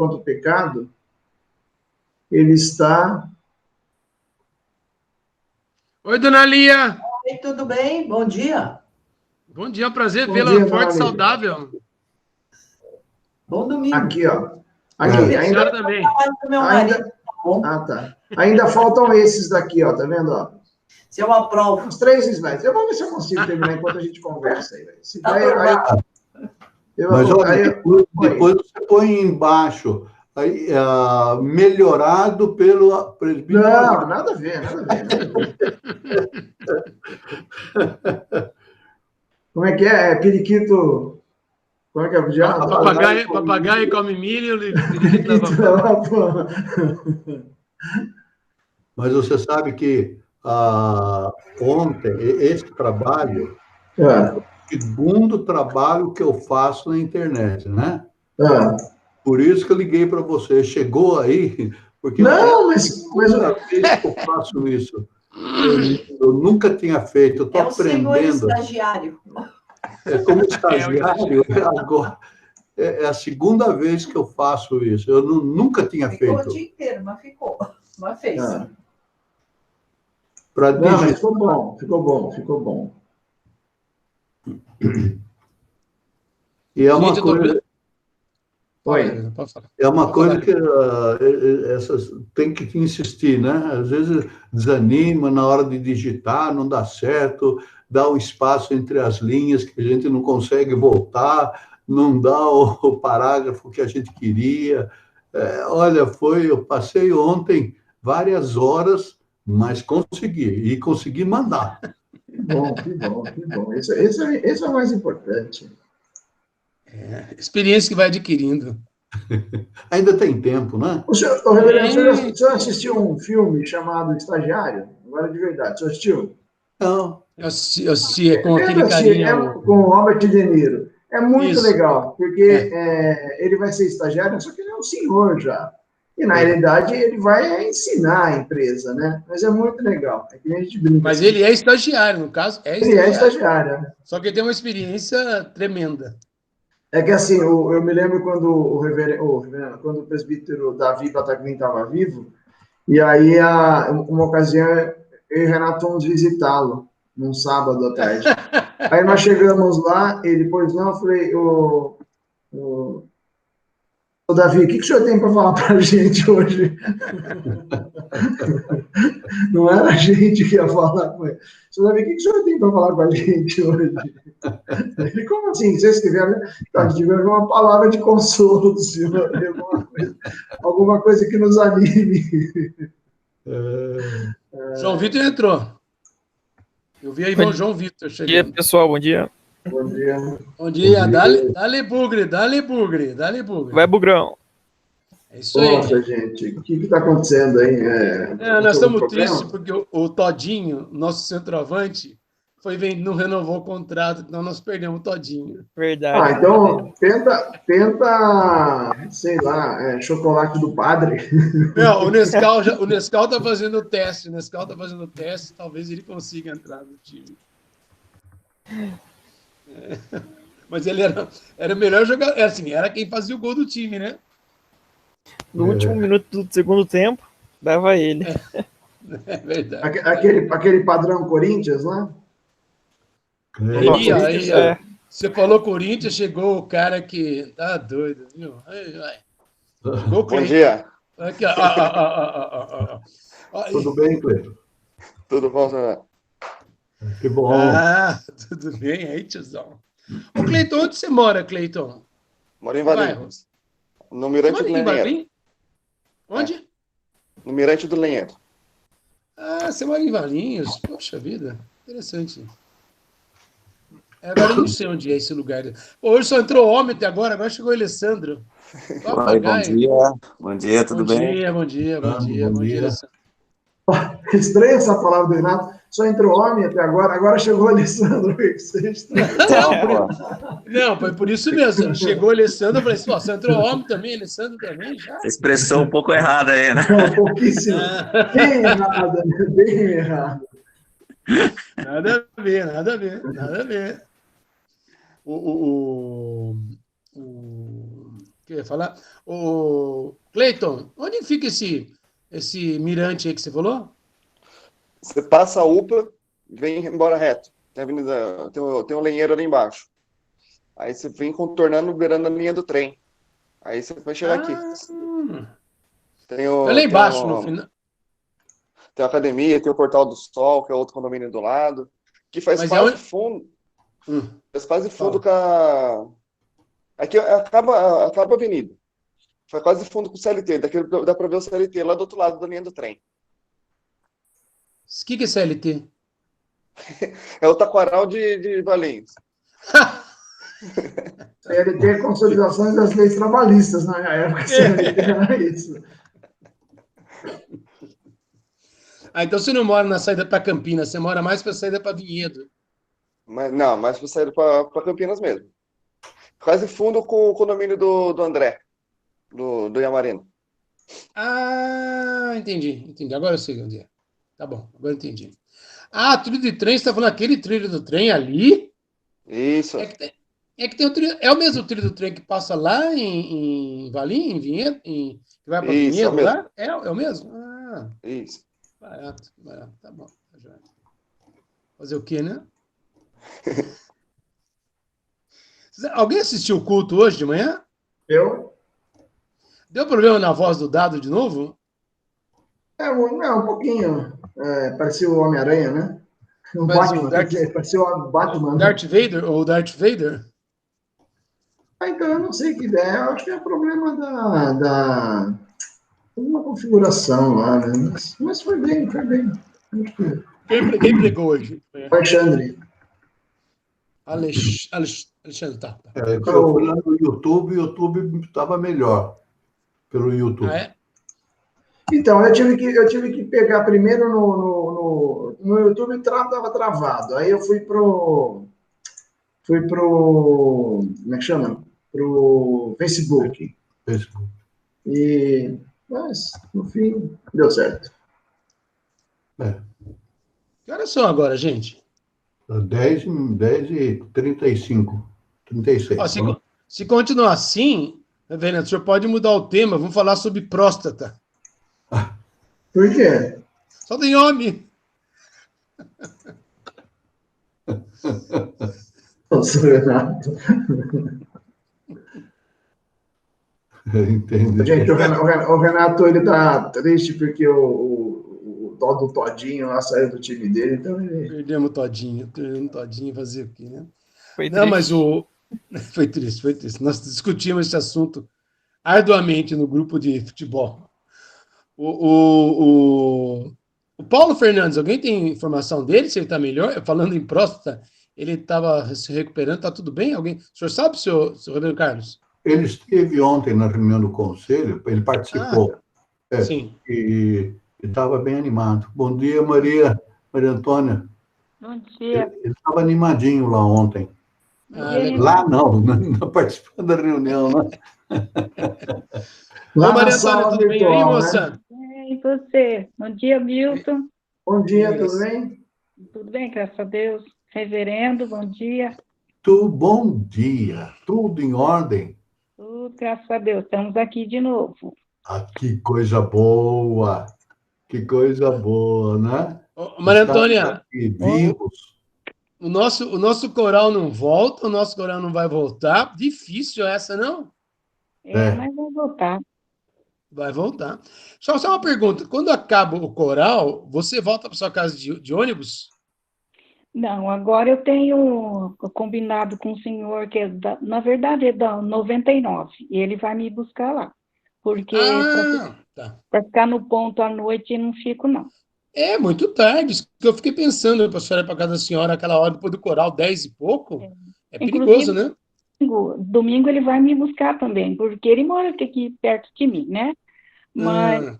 contra o pecado, ele está... Oi, dona Lia. Oi, tudo bem? Bom dia. Bom dia, é um prazer Bom vê-la dia, forte e dona Lia. saudável. Bom domingo. Aqui, ó. Aqui, A senhora também. Do meu marido, tá bom? Ah, tá. Ainda faltam esses daqui, ó, tá vendo, ó? Se eu aprovo. Os 3 slides. Eu vou ver se eu consigo terminar enquanto a gente conversa aí. Se Tá der, aí aprovado. Mas olha, aí depois você põe embaixo, aí, melhorado pelo presbítero. Não, nada a ver, nada a ver, nada a ver. Como é que é? É periquito... Como é que é o diabo? Papagaio come milho, periquito leva Periquito pão. leva pão. Mas você sabe que ontem, esse trabalho, Ah, o segundo trabalho que eu faço na internet, né? ah. Por isso que eu liguei para você. Chegou aí, porque Não, é a segunda vez que eu faço isso. Eu nunca tinha feito, eu estou É o senhor aprendendo. estagiário. Como estagiário, agora é a segunda vez que eu faço isso. Eu nunca tinha Ficou feito. o dia inteiro, mas ficou. Mas fez. Ah. Para Não, mas digitar. ficou bom, ficou bom, ficou bom. E é uma Gente, eu tô... coisa. Oi. Pode falar. É uma Pode coisa falar. que essas tem que insistir, né? Às vezes desanima na hora de digitar, não dá certo, dá um espaço entre as linhas que a gente não consegue voltar, não dá o parágrafo que a gente queria. Olha, eu passei ontem várias horas, mas consegui mandar. Que bom, que bom, que bom. Esse é o mais importante. Experiência que vai adquirindo. Ainda tem tempo, né? Reverendo, o senhor assistiu um filme chamado Estagiário? Agora de verdade, o senhor assistiu? Não. Eu assisti com aquele Assim, carinha. com o Robert De Niro. É muito Isso. legal, porque ele vai ser estagiário, só que ele é um senhor já. E, na realidade, ele vai ensinar a empresa, né? Mas é muito legal. É que nem a gente brinca. Mas assim. ele é estagiário, no caso, é Ele é estagiário. estagiário, né? Só que ele tem uma experiência tremenda. É que assim, eu me lembro quando quando o presbítero Davi Bataglin estava vivo, e aí, uma ocasião, eu e o Renato fomos visitá-lo, num sábado à tarde. Aí nós chegamos lá, ele, pois não, eu falei, ô Davi, o que o senhor tem para falar para a gente hoje? Não era a gente que ia falar com ele. Ô Davi, o que o senhor tem para falar com a gente hoje? Ele, como assim? Vocês tiveram uma palavra de consolo do senhor, alguma coisa que nos anime. João Vitor entrou. Eu vi aí o João Vitor Bom dia, chegando. pessoal, bom dia. Bom dia. Bom dia. Dale bugre, dale bugre, dale bugre. Vai, Bugrão. É isso aí. Nossa, gente, o que está acontecendo aí? Nós estamos tristes porque o Todinho, nosso centroavante, não renovou o contrato, então nós perdemos o Todinho. Verdade. Então tenta, sei lá, chocolate do padre. Não, o Nescau tá fazendo o teste. Talvez ele consiga entrar no time. Mas ele era o melhor jogador. Assim, era quem fazia o gol do time, né? No último minuto do segundo tempo, dava ele. É verdade. Aquele padrão Corinthians, né? Aí, você falou Corinthians, chegou o cara que tá doido, viu? Chegou o Bom dia. Aqui, ó. Tudo bem, Cleiton? Tudo bom, senhor? Que bom. Tudo bem aí, tiozão. Ô, Cleiton, onde você mora, Cleiton? Moro em Valinhos. No Mirante do Lenheiro. Onde? No Mirante do Lenheiro. Você mora em Valinhos? Poxa vida, interessante. Agora eu não sei onde é esse lugar. Hoje só entrou homem até agora chegou o Alessandro. Oi, bom dia. Bom dia, tudo bem? Bom dia, Alessandro. Estranha essa palavra do Renato. Só entrou homem até agora chegou o Alessandro. Não, foi por isso mesmo. Chegou o Alessandro, eu falei assim, só entrou homem também, Alessandro também, já? Você expressou um pouco errada aí, né? Não, pouquíssimo. Bem errada, bem errado. Nada a ver. O que eu ia falar. O Cleiton, onde fica esse mirante aí que você falou? Você passa a UPA, vem embora reto. Tem um lenheiro ali embaixo. Aí você vem contornando, beirando a linha do trem. Aí você vai chegar aqui. É lá embaixo, no final. Tem a academia, tem o Portal do Sol, que é outro condomínio do lado, que faz quase fundo. Faz quase fundo com a... Aqui acaba a avenida. Faz quase fundo com o CLT. Daqui dá para ver o CLT lá do outro lado da linha do trem. O que é CLT? É o Taquaral de Valinhos. CLT é consolidações das leis trabalhistas na época. CLT era isso. Então você não mora na saída para Campinas, você mora mais para a saída para Vinhedo. Não, mais para saída para Campinas mesmo. Quase fundo com o condomínio do André, do Yamarino. Entendi. Agora eu sei onde é. Tá bom, agora eu entendi. Trilho de trem, você está falando aquele trilho do trem ali? Isso. É que tem o trilho, é o mesmo trilho do trem que passa lá em Valinhos, em Vinhedo, que vai para Vinhedo lá? É o mesmo? Isso. Barato, tá bom. Fazer o quê, né? Alguém assistiu o culto hoje de manhã? Eu? Deu problema na voz do Dado de novo? Um pouquinho. Parecia o Homem-Aranha, né? Parecia o Batman. Darth Vader ou Darth Vader? Então, eu não sei o que é. Eu acho que é problema da uma configuração lá, né? Mas foi bem. Quem pregou hoje? Alexandre, tá. Eu fui lá no YouTube, o YouTube estava melhor pelo YouTube. Então, eu tive que pegar primeiro no YouTube, estava travado. Aí eu fui pro como é que chama? Pro Facebook. Mas, no fim, deu certo. Que horas são agora, gente? 10h35, 36. Se continuar assim, Reverendo, o senhor pode mudar o tema, vamos falar sobre próstata. Por quê? Só tem homem. Nossa, Renato. Entendi. Gente, o Renato, ele tá triste porque o tal do Todinho lá saiu do time dele, então ele... Perdemos o Todinho, fazer o quê, né? Foi triste. Nós discutimos esse assunto arduamente no grupo de futebol. O Paulo Fernandes, alguém tem informação dele, se ele está melhor? Falando em próstata, ele estava se recuperando, está tudo bem? O senhor sabe, senhor Roberto Carlos? Ele esteve ontem na reunião do conselho, ele participou. Sim. E estava bem animado. Bom dia, Maria Antônia. Bom dia. Ele estava animadinho lá ontem. Lá não participando da reunião, né? Lá Maria Antônia, tudo bem aí, moça? Né? E você? Bom dia, Milton. Bom dia, tudo bem? Tudo bem, graças a Deus. Reverendo, bom dia. Bom dia. Tudo em ordem? Tudo, graças a Deus. Estamos aqui de novo. Que coisa boa. Que coisa boa, né? Maria Antônia, aqui, vivos. O nosso coral não volta, o nosso coral não vai voltar. Difícil essa, não? Mas vai voltar. Vai voltar. Só uma pergunta. Quando acaba o coral, você volta para sua casa de ônibus? Não, agora eu tenho combinado com o senhor, que na verdade é da 99, e ele vai me buscar lá. Porque para ficar no ponto à noite, eu não fico, não. É muito tarde. Eu fiquei pensando para a senhora ir para casa da senhora aquela hora depois do coral, 10 e pouco. É perigoso, né? Domingo ele vai me buscar também, porque ele mora aqui perto de mim, né? Mas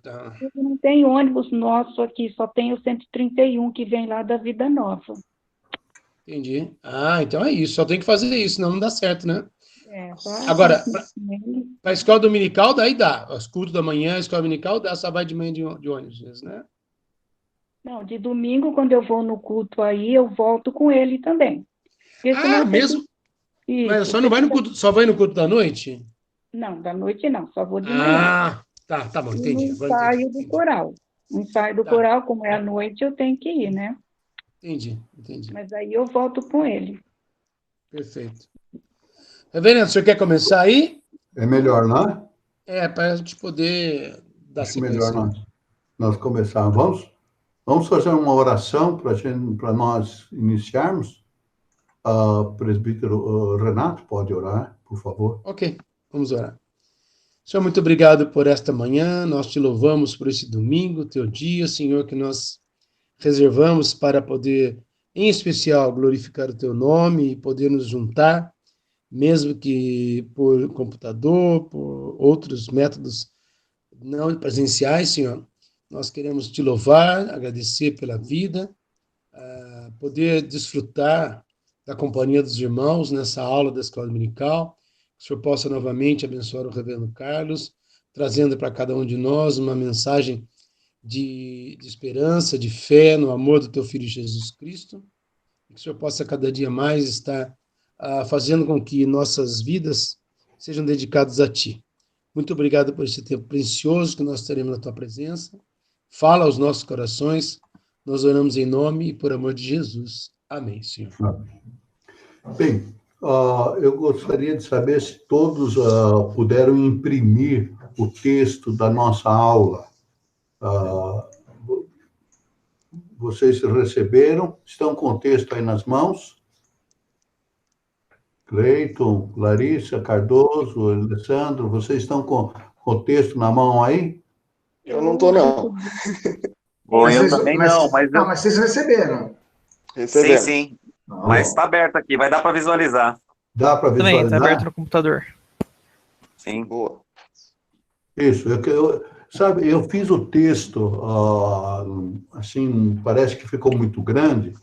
não tem ônibus nosso aqui, só tem o 131 que vem lá da Vida Nova. Entendi. Então é isso. Só tem que fazer isso, senão não dá certo, né? Agora, para a escola dominical, daí dá. Os cultos da manhã, a escola dominical, dá, só vai de manhã de ônibus, né? Não, de domingo, quando eu vou no culto aí, eu volto com ele também. Mesmo? Mas só vai no culto da noite? Não, da noite não, só vou de manhã. Tá bom, entendi. E no ensaio do coral. No ensaio do coral, como é à noite, eu tenho que ir, né? Entendi. Mas aí eu volto com ele. Perfeito. Reverendo, o senhor quer começar aí? É melhor, não é? Para a gente poder dar sequência. Melhor nós começarmos. Vamos fazer uma oração para nós iniciarmos. Presbítero Renato, pode orar, por favor. Ok, vamos orar. Senhor, muito obrigado por esta manhã, nós te louvamos por esse domingo, teu dia, Senhor, que nós reservamos para poder, em especial, glorificar o teu nome e poder nos juntar, mesmo que por computador, por outros métodos não presenciais, Senhor. Nós queremos te louvar, agradecer pela vida, poder desfrutar da companhia dos irmãos nessa aula da Escola Dominical. Que o Senhor possa novamente abençoar o reverendo Carlos, trazendo para cada um de nós uma mensagem de esperança, de fé no amor do teu Filho Jesus Cristo. Que o Senhor possa cada dia mais estar fazendo com que nossas vidas sejam dedicadas a Ti. Muito obrigado por esse tempo precioso que nós teremos na Tua presença. Fala aos nossos corações. Nós oramos em nome e por amor de Jesus. Amém, Senhor. Bem, eu gostaria de saber se todos puderam imprimir o texto da nossa aula. Vocês receberam? Estão com o texto aí nas mãos? Cleiton, Larissa, Cardoso, Alessandro, vocês estão com o texto na mão aí? Eu não estou, não. Bom, eu também não, mas... Não, mas vocês receberam. Sim. Mas está aberto aqui, vai dar para visualizar. Dá para visualizar? Também, está aberto no computador. Sim. Boa. Isso, sabe, eu fiz o texto, assim, parece que ficou muito grande,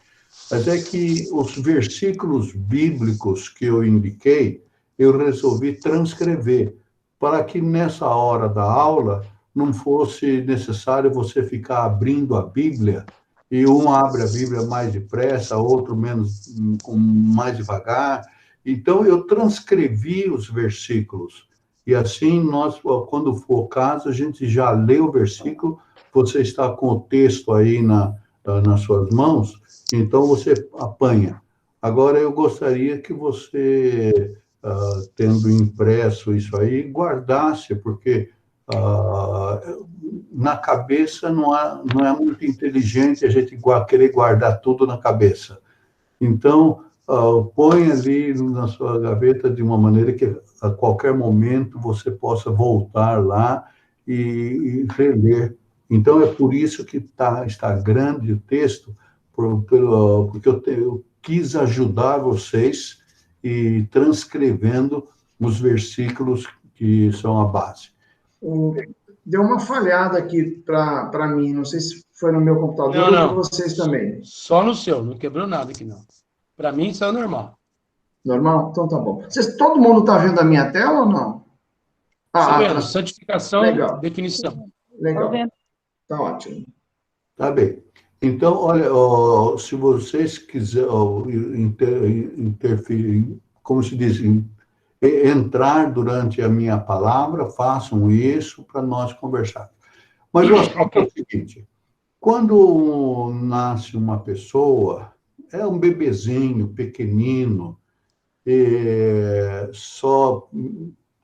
mas é que os versículos bíblicos que eu indiquei, eu resolvi transcrever, para que nessa hora da aula não fosse necessário você ficar abrindo a Bíblia, e um abre a Bíblia mais depressa, outro mais devagar. Então, eu transcrevi os versículos, e assim, nós, quando for o caso, a gente já lê o versículo, você está com o texto aí nas suas mãos, então você apanha. Agora, eu gostaria que você, tendo impresso isso aí, guardasse, porque na cabeça não é muito inteligente a gente querer guardar tudo na cabeça. Então, põe ali na sua gaveta de uma maneira que a qualquer momento você possa voltar lá e reler. Então, é por isso que está grande o texto, porque eu quis ajudar vocês e transcrevendo os versículos que são a base. Deu uma falhada aqui para mim, não sei se foi no meu computador ou para vocês também. Só no seu, não quebrou nada aqui, não. Para mim, isso é normal. Normal? Então tá bom. Todo mundo está vendo a minha tela ou não? Vendo. Santificação, legal. Definição. Legal. Tá ótimo. Tá bem. Então, olha, se vocês quiserem interferir, como se diz, entrar durante a minha palavra, façam isso para nós conversarmos. Mas o assunto é o seguinte: quando nasce uma pessoa, é um bebezinho pequenino, só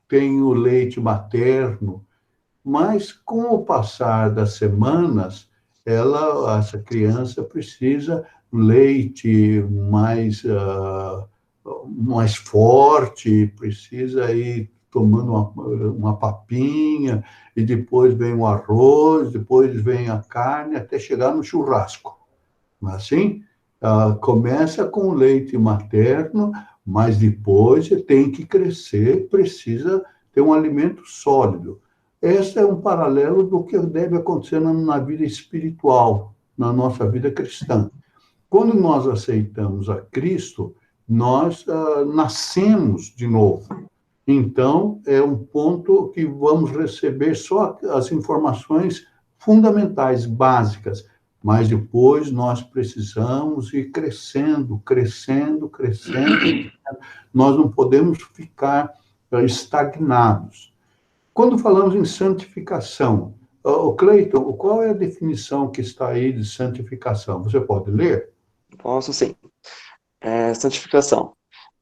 tem o leite materno, mas com o passar das semanas, essa criança precisa leite mais forte, precisa ir tomando uma papinha, e depois vem o arroz, depois vem a carne, até chegar no churrasco. Não é assim? Começa com o leite materno, mas depois tem que crescer, precisa ter um alimento sólido. Esse é um paralelo do que deve acontecer na vida espiritual, na nossa vida cristã. Quando nós aceitamos a Cristo, nós nascemos de novo. Então, é um ponto que vamos receber só as informações fundamentais, básicas, mas depois nós precisamos ir crescendo. Nós não podemos ficar estagnados. Quando falamos em santificação, Cleiton, qual é a definição que está aí de santificação? Você pode ler? Posso sim. Santificação.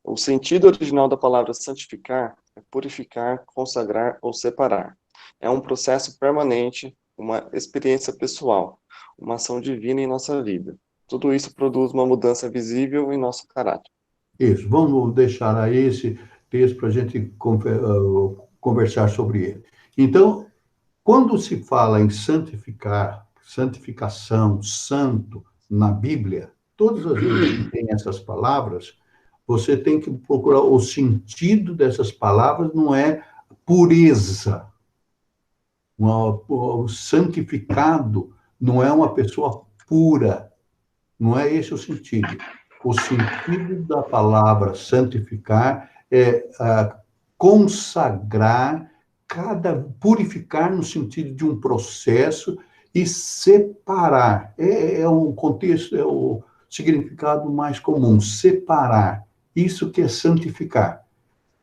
O sentido original da palavra santificar é purificar, consagrar ou separar. É um processo permanente, uma experiência pessoal, uma ação divina em nossa vida. Tudo isso produz uma mudança visível em nosso caráter. Isso, vamos deixar aí esse texto para a gente conversar sobre ele. Então, quando se fala em santificar, santificação, santo, na Bíblia, todas as vezes que tem essas palavras, você tem que procurar o sentido dessas palavras, não é pureza. O santificado não é uma pessoa pura, não é esse o sentido. O sentido da palavra santificar é consagrar, purificar no sentido de um processo e separar. É um contexto, é o significado mais comum, separar. Isso que é santificar.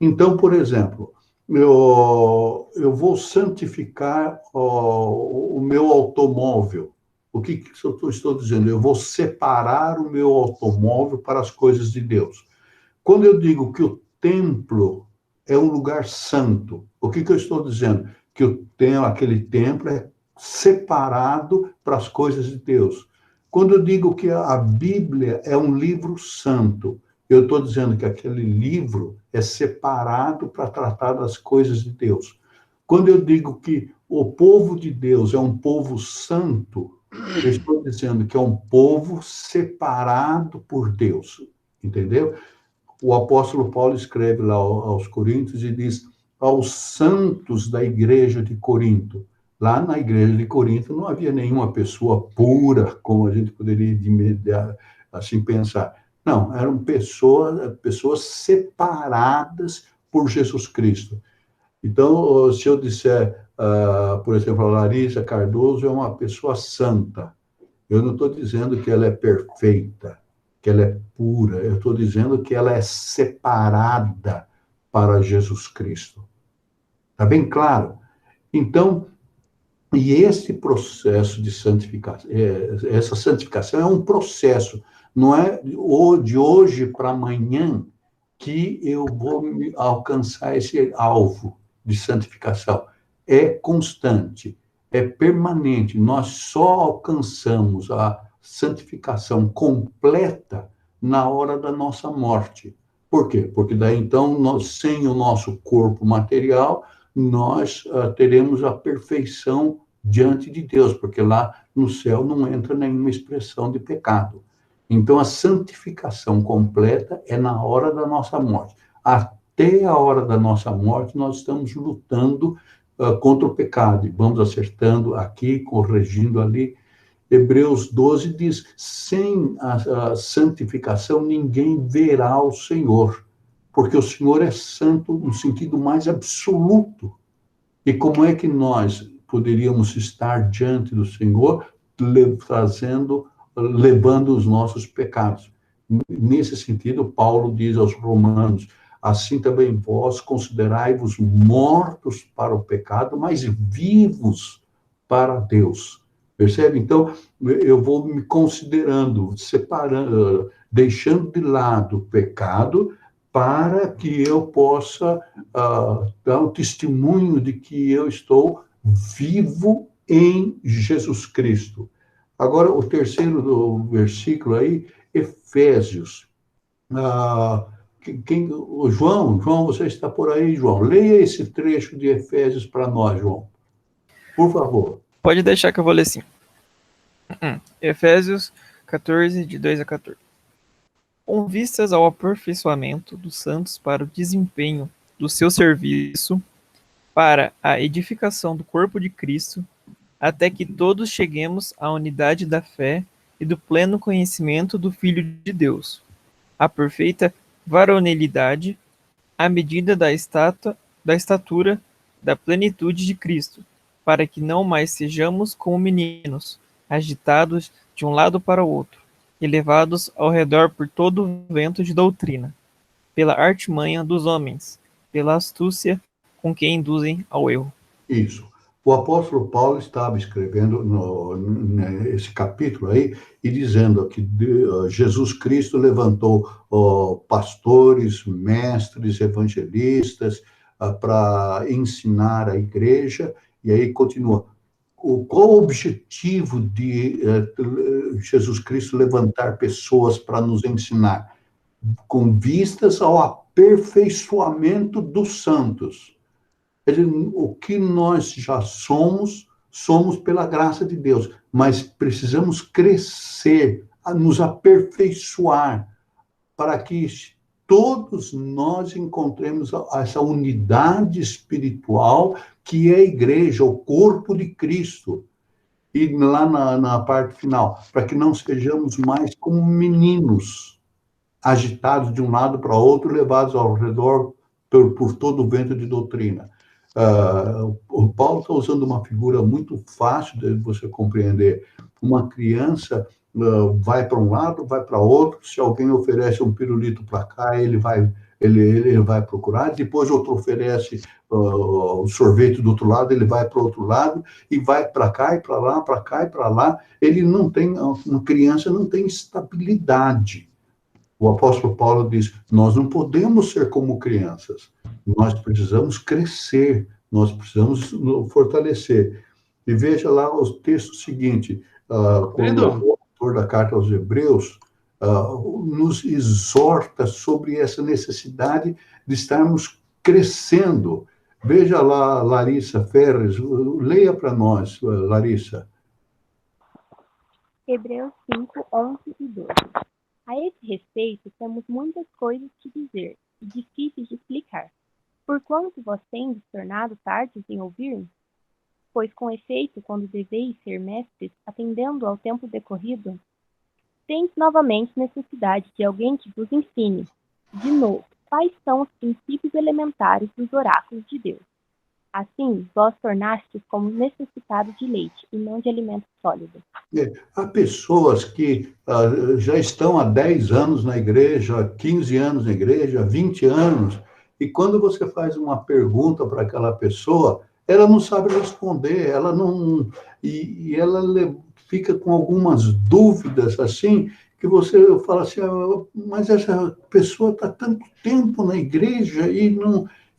Então, por exemplo, eu vou santificar o meu automóvel. O que eu estou dizendo? Eu vou separar o meu automóvel para as coisas de Deus. Quando eu digo que o templo é um lugar santo, o que eu estou dizendo? Que aquele templo é separado para as coisas de Deus. Quando eu digo que a Bíblia é um livro santo, eu estou dizendo que aquele livro é separado para tratar das coisas de Deus. Quando eu digo que o povo de Deus é um povo santo, eu estou dizendo que é um povo separado por Deus, entendeu? O apóstolo Paulo escreve lá aos Coríntios e diz aos santos da igreja de Corinto. Lá na igreja de Corinto não havia nenhuma pessoa pura, como a gente poderia assim pensar. Não, eram pessoas separadas por Jesus Cristo. Então, se eu disser, por exemplo, a Larissa Cardoso é uma pessoa santa, eu não estou dizendo que ela é perfeita, que ela é pura, eu estou dizendo que ela é separada para Jesus Cristo. Está bem claro? Então, e esse processo de santificação, essa santificação é um processo, não é de hoje para amanhã que eu vou alcançar esse alvo de santificação. É constante, é permanente. Nós só alcançamos a santificação completa na hora da nossa morte. Por quê? Porque daí, então, sem o nosso corpo material, nós teremos a perfeição diante de Deus, porque lá no céu não entra nenhuma expressão de pecado. Então, a santificação completa é na hora da nossa morte. Até a hora da nossa morte, nós estamos lutando contra o pecado, e vamos acertando aqui, corrigindo ali. Hebreus 12 diz, sem a santificação, ninguém verá o Senhor, porque o Senhor é santo no sentido mais absoluto. E como é que nós poderíamos estar diante do Senhor, levando os nossos pecados? Nesse sentido, Paulo diz aos Romanos, assim também vós considerai-vos mortos para o pecado, mas vivos para Deus. Percebe? Então, eu vou me considerando, separando, deixando de lado o pecado, para que eu possa dar um testemunho de que eu estou vivo em Jesus Cristo. Agora, o terceiro do versículo aí, Efésios. O João, você está por aí, João. Leia esse trecho de Efésios para nós, João. Por favor. Pode deixar que eu vou ler sim. Efésios 14, de 2 a 14. Com vistas ao aperfeiçoamento dos santos para o desempenho do seu serviço, para a edificação do corpo de Cristo, até que todos cheguemos à unidade da fé e do pleno conhecimento do Filho de Deus, à perfeita varonilidade, à medida da estatura da plenitude de Cristo, para que não mais sejamos como meninos, agitados de um lado para o outro, e levados ao redor por todo o vento de doutrina, pela artimanha dos homens, pela astúcia com que induzem ao erro. Isso. O apóstolo Paulo estava escrevendo esse capítulo aí e dizendo que Jesus Cristo levantou pastores, mestres, evangelistas para ensinar a igreja, e aí continua. Qual o objetivo de Jesus Cristo levantar pessoas para nos ensinar? Com vistas ao aperfeiçoamento dos santos. O que nós já somos pela graça de Deus, mas precisamos crescer, nos aperfeiçoar, para que todos nós encontremos essa unidade espiritual que é a igreja, o corpo de Cristo. E lá na parte final, para que não sejamos mais como meninos, agitados de um lado para outro, levados ao redor por todo o vento de doutrina. O Paulo está usando uma figura muito fácil de você compreender. Uma criança vai para um lado, vai para outro, se alguém oferece um pirulito para cá, ele vai procurar, depois outro oferece o sorvete do outro lado, ele vai para o outro lado, e vai para cá e para lá, para cá e para lá. Uma criança não tem estabilidade. O apóstolo Paulo diz, nós não podemos ser como crianças, nós precisamos crescer, nós precisamos fortalecer. E veja lá o texto seguinte, quando o autor da carta aos Hebreus nos exorta sobre essa necessidade de estarmos crescendo. Veja lá, Larissa Ferres, leia para nós, Larissa. Hebreus 5, 11 e 12. A esse respeito, temos muitas coisas que dizer e difíceis de explicar. Porquanto vós tendes tornado tardes em ouvir? Pois, com efeito, quando deveis ser mestres, atendendo ao tempo decorrido, tendes novamente necessidade de alguém que vos ensine, de novo, quais são os princípios elementares dos oráculos de Deus. Assim, vós tornastes como necessitados de leite, e não de alimento sólido. Há pessoas que já estão há 10 anos na igreja, há 15 anos na igreja, há 20 anos, e quando você faz uma pergunta para aquela pessoa, ela não sabe responder, ela não... E ela fica com algumas dúvidas, assim, que você fala assim, mas essa pessoa está tanto tempo na igreja e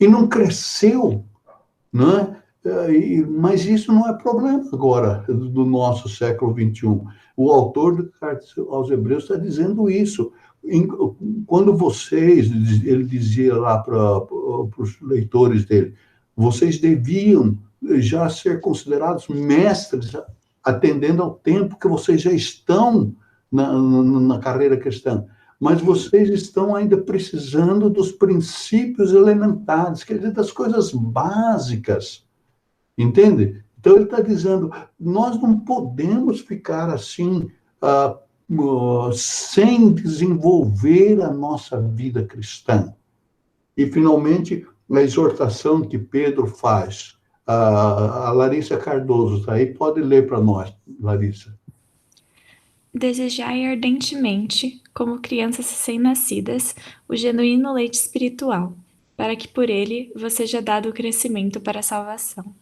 não cresceu, não é? Mas isso não é problema agora, do nosso século XXI. O autor da carta aos Hebreus está dizendo isso. Quando ele dizia lá para os leitores dele, vocês deviam já ser considerados mestres, atendendo ao tempo que vocês já estão na carreira cristã. Mas vocês estão ainda precisando dos princípios elementares, quer dizer, das coisas básicas. Entende? Então, ele está dizendo, nós não podemos ficar assim, sem desenvolver a nossa vida cristã. E, finalmente, a exortação que Pedro faz. A Larissa Cardoso está aí, pode ler para nós, Larissa. Desejai ardentemente, como crianças recém-nascidas, o genuíno leite espiritual, para que por ele vos seja dado o crescimento para a salvação.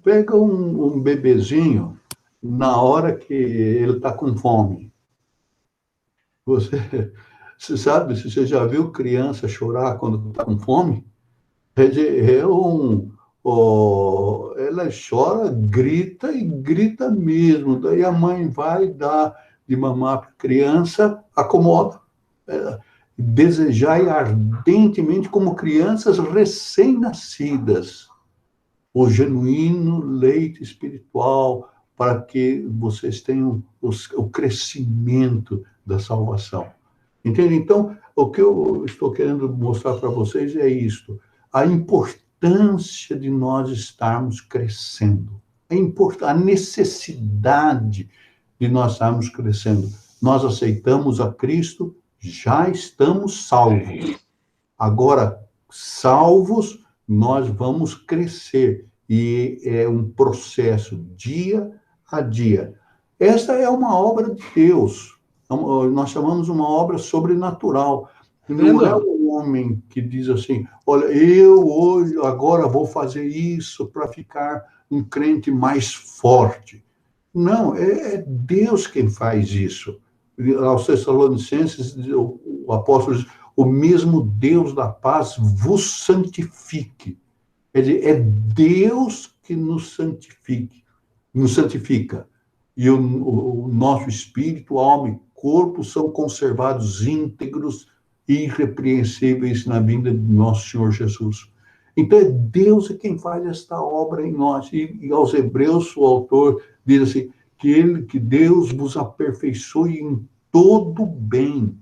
Pega um bebezinho na hora que ele está com fome. Você sabe, se você já viu criança chorar quando está com fome? Ela chora, grita e grita mesmo. Daí a mãe vai dar de mamar para a criança, acomoda. Desejai ardentemente como crianças recém-nascidas o genuíno leite espiritual, para que vocês tenham o crescimento da salvação. Entende? Então, o que eu estou querendo mostrar para vocês é isto, a importância de nós estarmos crescendo, a necessidade de nós estarmos crescendo. Nós aceitamos a Cristo, já estamos salvos. Agora, salvos, nós vamos crescer, e é um processo dia a dia. Esta é uma obra de Deus, nós chamamos uma obra sobrenatural. Não é uma homem que diz assim, olha, eu hoje, agora vou fazer isso para ficar um crente mais forte. Não, é Deus quem faz isso. Aos Tessalonicenses, o apóstolo diz, o mesmo Deus da paz vos santifique. É Deus que nos santifica. E o nosso espírito, alma e corpo são conservados íntegros e irrepreensíveis na vinda de nosso Senhor Jesus. Então, Deus é quem faz esta obra em nós. E aos Hebreus, o autor diz assim, que Deus vos aperfeiçoe em todo bem.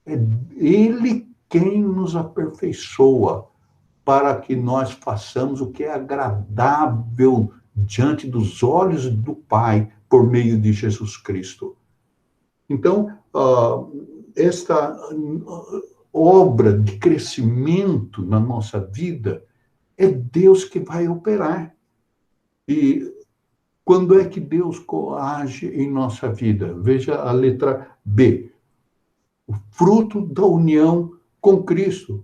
É Ele quem nos aperfeiçoa para que nós façamos o que é agradável diante dos olhos do Pai por meio de Jesus Cristo. Então, esta obra de crescimento na nossa vida é Deus que vai operar. E quando é que Deus age em nossa vida? Veja a letra B. O fruto da união com Cristo.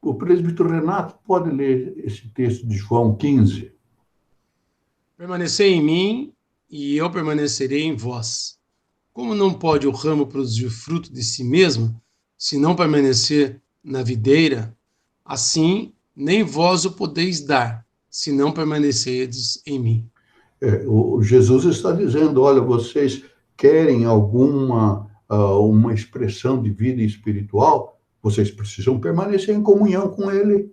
O presbítero Renato pode ler esse texto de João 15. Permanecer em mim e eu permanecerei em vós. Como não pode o ramo produzir fruto de si mesmo, se não permanecer na videira, assim nem vós o podeis dar, se não permanecerdes em mim. O Jesus está dizendo, olha, vocês querem uma expressão de vida espiritual, vocês precisam permanecer em comunhão com Ele,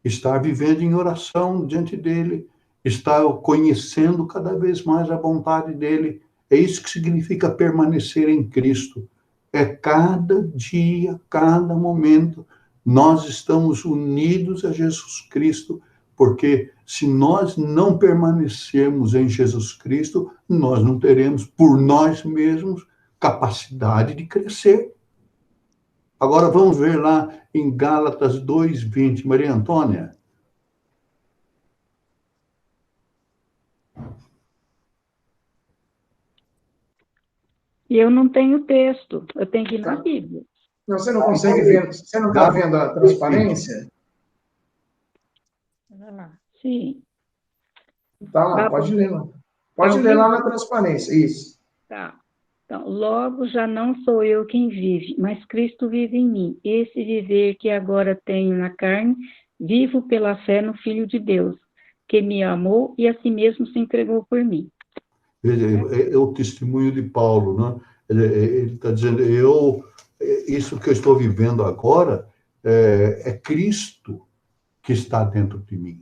estar vivendo em oração diante dEle, estar conhecendo cada vez mais a vontade dEle. É isso que significa permanecer em Cristo. É cada dia, cada momento, nós estamos unidos a Jesus Cristo, porque se nós não permanecermos em Jesus Cristo, nós não teremos, por nós mesmos, capacidade de crescer. Agora vamos ver lá em Gálatas 2:20. Maria Antônia. Eu não tenho texto, eu tenho que ir na Bíblia. Não, você não consegue ver, você não está vendo a transparência? Sim. Tá lá, pode ler lá. Pode ler lá na transparência, isso. Tá. Então, logo já não sou eu quem vive, mas Cristo vive em mim. Esse viver que agora tenho na carne, vivo pela fé no Filho de Deus, que me amou e a si mesmo se entregou por mim. É o testemunho de Paulo, né? Ele está dizendo, isso que eu estou vivendo agora é Cristo que está dentro de mim.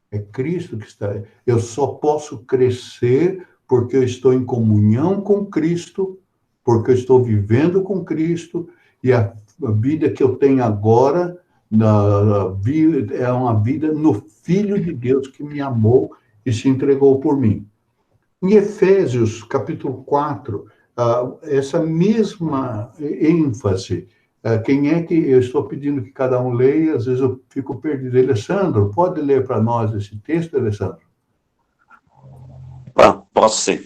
É Cristo que está... Eu só posso crescer porque eu estou em comunhão com Cristo, porque eu estou vivendo com Cristo, e a vida que eu tenho agora é uma vida no Filho de Deus que me amou e se entregou por mim. Em Efésios, capítulo 4, essa mesma ênfase, quem é que eu estou pedindo que cada um leia, às vezes eu fico perdido. Alessandro, pode ler para nós esse texto, Alessandro? Posso ser.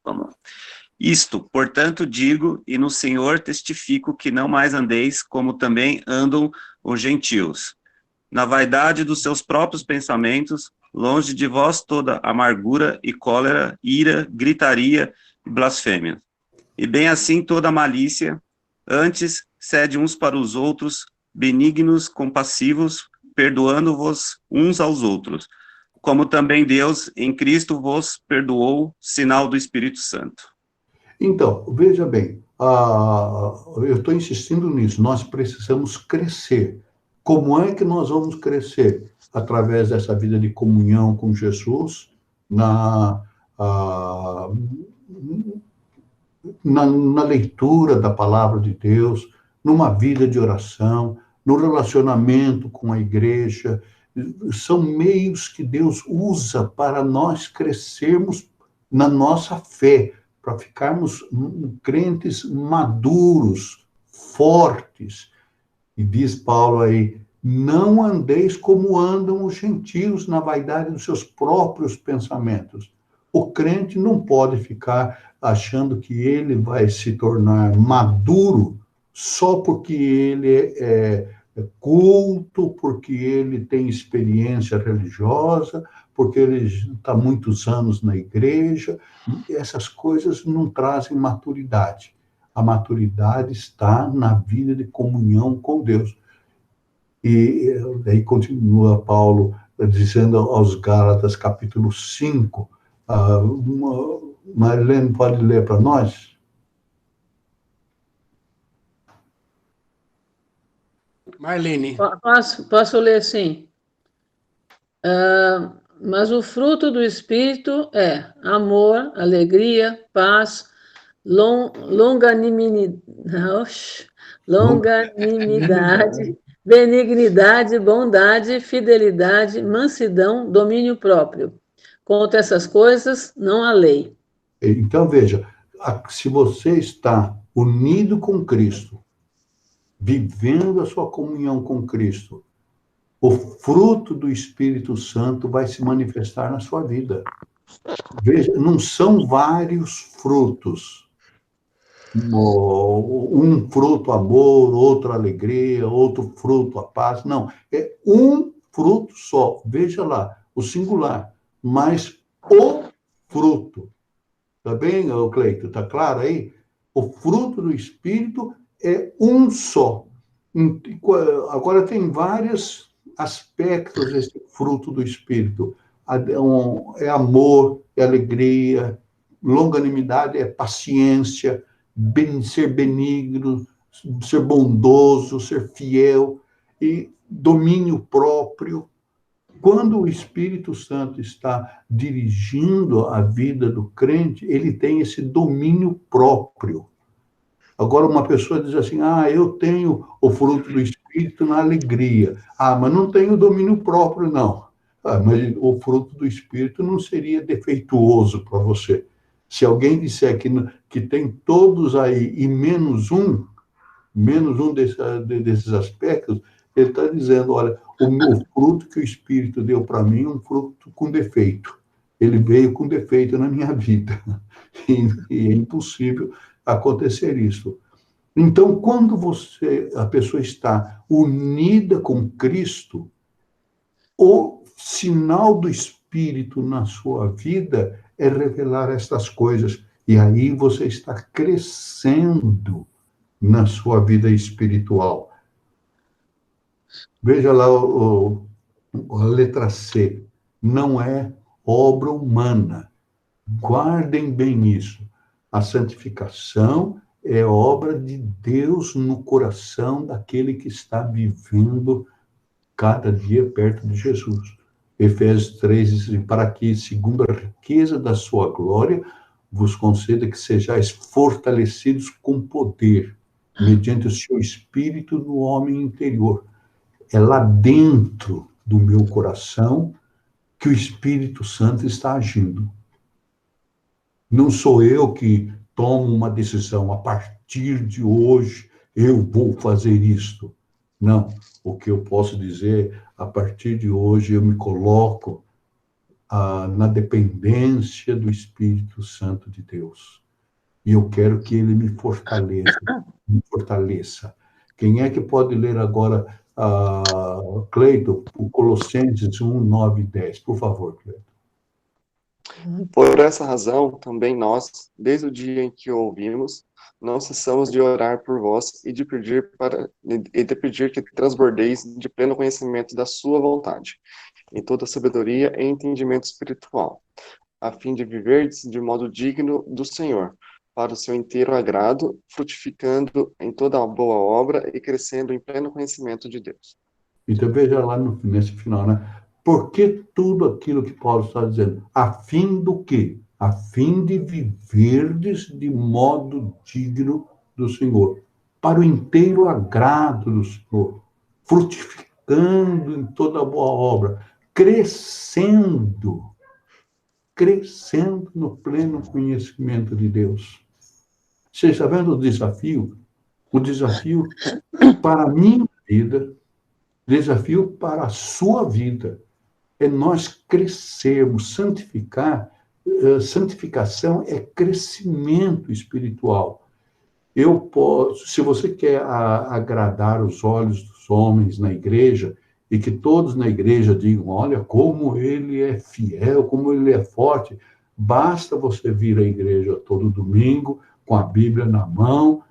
Vamos lá. Isto, portanto, digo, e no Senhor testifico que não mais andeis como também andam os gentios, na vaidade dos seus próprios pensamentos, longe de vós toda amargura e cólera, ira, gritaria e blasfêmia. E bem assim toda malícia, antes cede uns para os outros, benignos, compassivos, perdoando-vos uns aos outros, como também Deus em Cristo vos perdoou, sinal do Espírito Santo. Então, veja bem, eu estou insistindo nisso, nós precisamos crescer. Como é que nós vamos crescer? Através dessa vida de comunhão com Jesus, na leitura da palavra de Deus, numa vida de oração, no relacionamento com a igreja. São meios que Deus usa para nós crescermos na nossa fé, para ficarmos crentes maduros, fortes. E diz Paulo aí, não andeis como andam os gentios na vaidade dos seus próprios pensamentos. O crente não pode ficar achando que ele vai se tornar maduro só porque ele é culto, porque ele tem experiência religiosa, porque ele está muitos anos na igreja. Essas coisas não trazem maturidade. A maturidade está na vida de comunhão com Deus. E aí continua Paulo dizendo aos Gálatas, capítulo 5, Marlene pode ler para nós? Marlene. Posso ler, sim. Mas o fruto do Espírito é amor, alegria, paz, longanimidade, benignidade, bondade, fidelidade, mansidão, domínio próprio. Contra essas coisas não há lei. Então, veja, se você está unido com Cristo, vivendo a sua comunhão com Cristo, o fruto do Espírito Santo vai se manifestar na sua vida. Veja, não são vários frutos. Um fruto amor, outro alegria, outro fruto a paz. Não, é um fruto só. Veja lá, o singular, mas o fruto. Tá bem, Cleito? Tá claro aí? O fruto do Espírito é um só. Agora, tem vários aspectos desse fruto do Espírito. É amor, é alegria, longanimidade, é paciência, ser benigno, ser bondoso, ser fiel, e domínio próprio. Quando o Espírito Santo está dirigindo a vida do crente, ele tem esse domínio próprio. Agora, uma pessoa diz assim, eu tenho o fruto do Espírito na alegria. Mas não tenho domínio próprio, não. Mas o fruto do Espírito não seria defeituoso para você. Se alguém disser que tem todos aí e menos um desses aspectos, ele está dizendo, olha, o meu fruto que o Espírito deu para mim é um fruto com defeito. Ele veio com defeito na minha vida. E é impossível acontecer isso. Então, quando a pessoa está unida com Cristo, o sinal do Espírito na sua vida é revelar estas coisas. E aí você está crescendo na sua vida espiritual. Veja lá a letra C. Não é obra humana. Guardem bem isso. A santificação é obra de Deus no coração daquele que está vivendo cada dia perto de Jesus. Efésios 3 diz, para que, segundo a riqueza da sua glória, vos conceda que sejais fortalecidos com poder, mediante o seu espírito no homem interior. É lá dentro do meu coração que o Espírito Santo está agindo. Não sou eu que tomo uma decisão, a partir de hoje eu vou fazer isto. Não, o que eu posso dizer, a partir de hoje eu me coloco na dependência do Espírito Santo de Deus. E eu quero que ele me fortaleça. Quem é que pode ler agora, Cleito, o Colossenses 1, 9 e 10? Por favor, Cleito. Por essa razão, também nós, desde o dia em que o ouvimos, não cessamos de orar por vós e de pedir que transbordeis de pleno conhecimento da sua vontade, em toda sabedoria e entendimento espiritual, a fim de viverdes de modo digno do Senhor, para o seu inteiro agrado, frutificando em toda a boa obra e crescendo em pleno conhecimento de Deus. Então veja lá nesse final, né? Porque tudo aquilo que Paulo está dizendo, a fim do quê? A fim de viverdes de modo digno do Senhor, para o inteiro agrado do Senhor, frutificando em toda boa obra, crescendo no pleno conhecimento de Deus. Você está vendo o desafio? O desafio para a minha vida, desafio para a sua vida, é nós crescermos. Santificação é crescimento espiritual. Eu posso, se você quer agradar os olhos dos homens na igreja, e que todos na igreja digam, olha como ele é fiel, como ele é forte, basta você vir à igreja todo domingo, com a Bíblia na mão,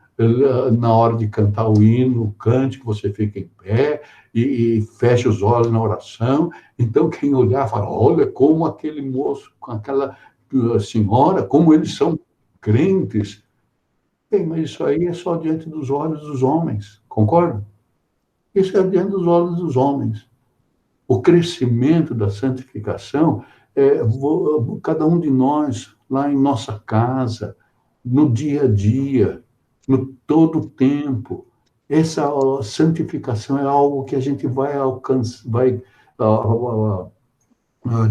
na hora de cantar o hino, o cântico, você fica em pé e fecha os olhos na oração. Então, quem olhar fala, olha como aquele moço, com aquela senhora, como eles são crentes. Bem, mas isso aí é só diante dos olhos dos homens, concorda? Isso é diante dos olhos dos homens. O crescimento da santificação cada um de nós, lá em nossa casa, no dia a dia, no todo o tempo. Essa santificação é algo que a gente vai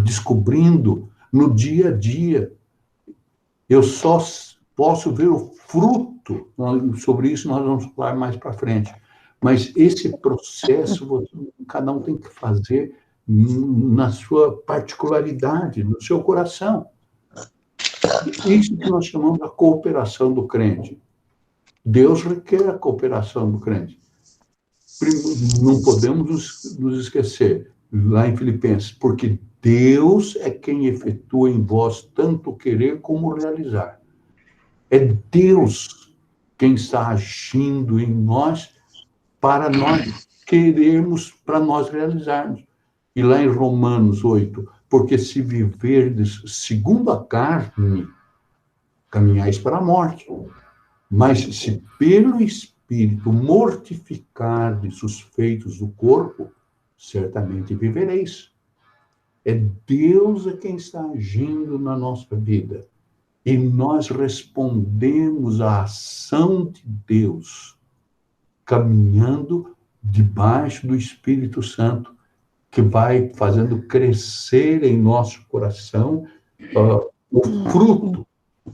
descobrindo no dia a dia. Eu só posso ver o fruto, sobre isso nós vamos falar mais para frente. Mas esse processo, cada um tem que fazer na sua particularidade, no seu coração. Isso que nós chamamos da cooperação do crente. Deus requer a cooperação do crente. Não podemos nos esquecer, lá em Filipenses, porque Deus é quem efetua em vós tanto querer como realizar. É Deus quem está agindo em nós para nós querermos, para nós realizarmos. E lá em Romanos 8, porque se viverdes segundo a carne, caminhais para a morte. Mas se pelo Espírito mortificardes os feitos do corpo, certamente vivereis. É Deus quem está agindo na nossa vida. E nós respondemos à ação de Deus, caminhando debaixo do Espírito Santo, que vai fazendo crescer em nosso coração o fruto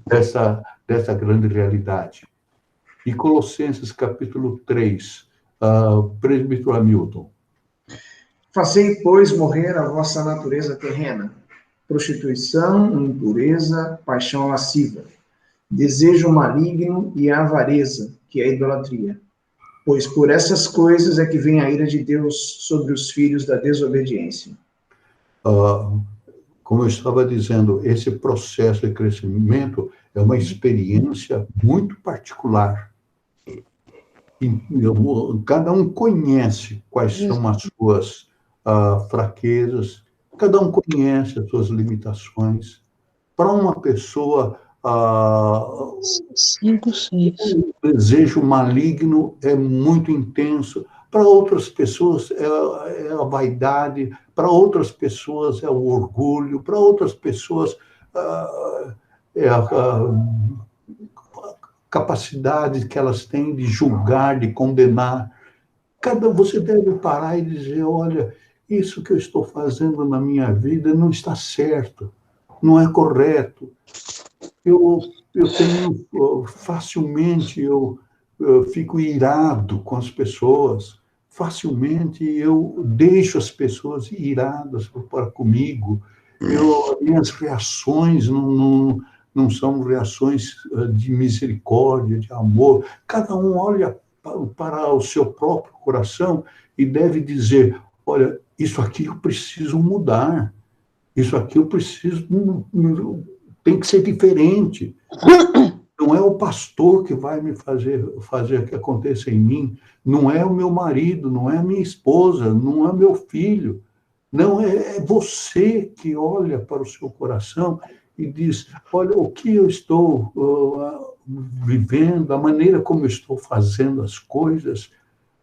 dessa grande realidade. E Colossenses, capítulo 3, presbítero Hamilton. Fazei, pois, morrer a vossa natureza terrena, prostituição, impureza, paixão lasciva, desejo maligno e a avareza, que é a idolatria. Pois por essas coisas é que vem a ira de Deus sobre os filhos da desobediência. Como eu estava dizendo, esse processo de crescimento é uma experiência muito particular. Cada um conhece quais são as suas fraquezas, cada um conhece as suas limitações. Para uma pessoa, o desejo maligno é muito intenso. Para outras pessoas é a vaidade, para outras pessoas é o orgulho, para outras pessoas é a capacidade que elas têm de julgar, de condenar. Você deve parar e dizer, olha, isso que eu estou fazendo na minha vida não está certo, não é correto. Eu tenho, facilmente eu fico irado com as pessoas, facilmente eu deixo as pessoas iradas para comigo, minhas reações não são reações de misericórdia, de amor. Cada um olha para o seu próprio coração e deve dizer, olha, isso aqui eu preciso mudar, isso aqui eu preciso, tem que ser diferente. Não é o pastor que vai me fazer que aconteça em mim, não é o meu marido, não é a minha esposa, não é meu filho, não é você que olha para o seu coração e diz, olha, o que eu estou vivendo, a maneira como eu estou fazendo as coisas,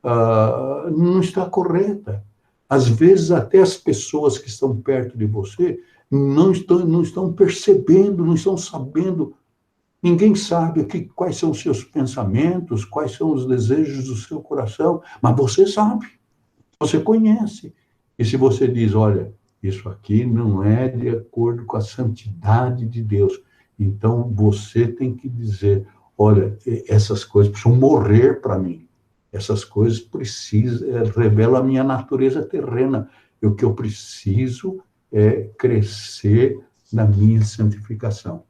não está correta. Às vezes, até as pessoas que estão perto de você não estão percebendo, não estão sabendo. Ninguém sabe quais são os seus pensamentos, quais são os desejos do seu coração, mas você sabe, você conhece. E se você diz, olha, isso aqui não é de acordo com a santidade de Deus, então você tem que dizer, olha, essas coisas precisam morrer para mim. Essas coisas revelam a minha natureza terrena. E o que eu preciso é crescer na minha santificação.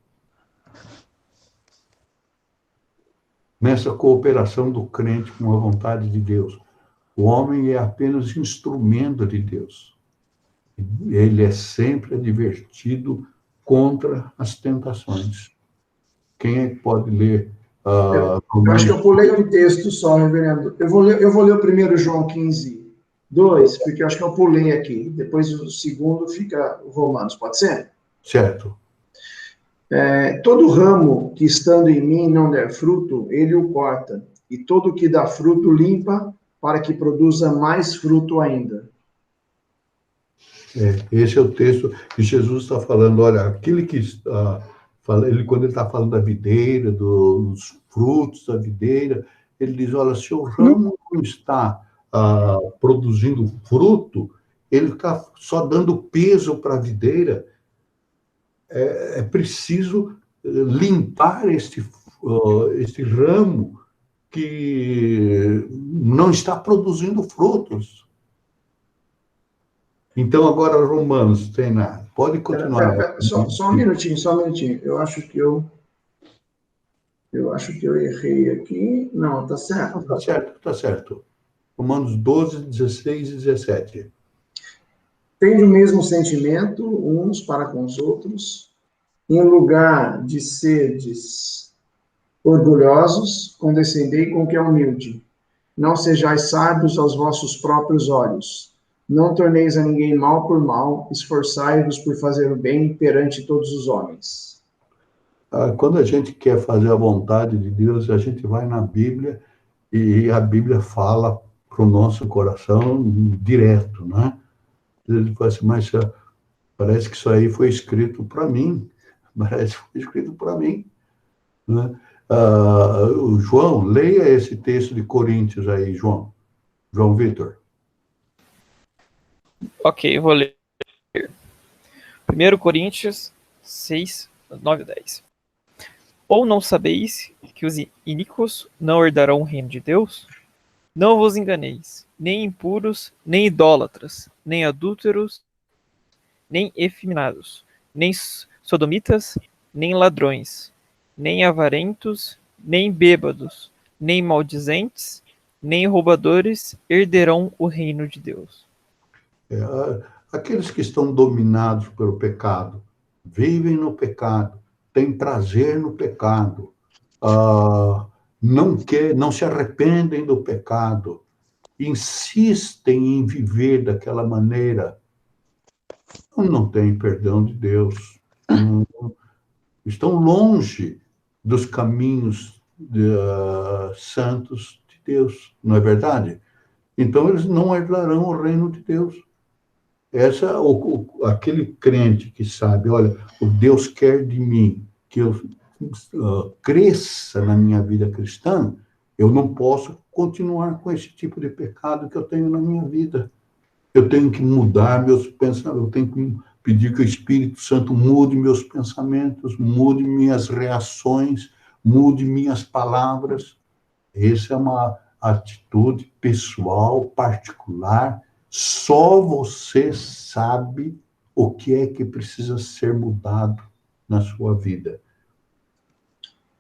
nessa cooperação do crente com a vontade de Deus. O homem é apenas instrumento de Deus. Ele é sempre advertido contra as tentações. Quem é que pode ler? Eu acho que eu pulei um texto só, reverendo. Eu vou ler o primeiro João 15, 2, porque eu acho que eu pulei aqui. Depois o segundo fica Romanos, pode ser? Certo. Todo ramo que estando em mim não der fruto, ele o corta. E todo que dá fruto limpa, para que produza mais fruto ainda. Esse é o texto que Jesus está falando. Olha, aquele que quando ele está falando da videira, dos frutos da videira, ele diz, olha, se o ramo não está produzindo fruto, ele está só dando peso para a videira. É preciso limpar este ramo que não está produzindo frutos. Então, agora, Romanos, pode continuar. Só um minutinho. Eu acho que eu errei aqui. Não, tá certo. Tá certo. Romanos 12, 16 e 17. Tende o mesmo sentimento uns para com os outros, em lugar de seres orgulhosos, condescendei com o que é humilde. Não sejais sábios aos vossos próprios olhos. Não torneis a ninguém mal por mal, esforçai-vos por fazer o bem perante todos os homens. Quando a gente quer fazer a vontade de Deus, a gente vai na Bíblia e a Bíblia fala para o nosso coração direto, né? Ele fala assim, mas parece que isso aí foi escrito para mim. Parece que foi escrito para mim. Né? João, leia esse texto de Coríntios aí, João. João Vitor. Ok, eu vou ler. 1 Coríntios 6, 9 e 10. Ou não sabeis que os iníquos não herdarão o reino de Deus? Não vos enganeis, nem impuros, nem idólatras, nem adúlteros, nem efeminados, nem sodomitas, nem ladrões, nem avarentos, nem bêbados, nem maldizentes, nem roubadores herdarão o reino de Deus. Aqueles que estão dominados pelo pecado, vivem no pecado, têm prazer no pecado, não se arrependem do pecado, insistem em viver daquela maneira, não têm perdão de Deus, estão longe dos caminhos santos de Deus, não é verdade? Então, eles não herdarão o reino de Deus. Aquele crente que sabe, olha, o Deus quer de mim que eu cresça na minha vida cristã, eu não posso continuar com esse tipo de pecado que eu tenho na minha vida. Eu tenho que mudar meus pensamentos, eu tenho que pedir que o Espírito Santo mude meus pensamentos, mude minhas reações, mude minhas palavras. Essa é uma atitude pessoal, particular. Só você sabe o que é que precisa ser mudado na sua vida.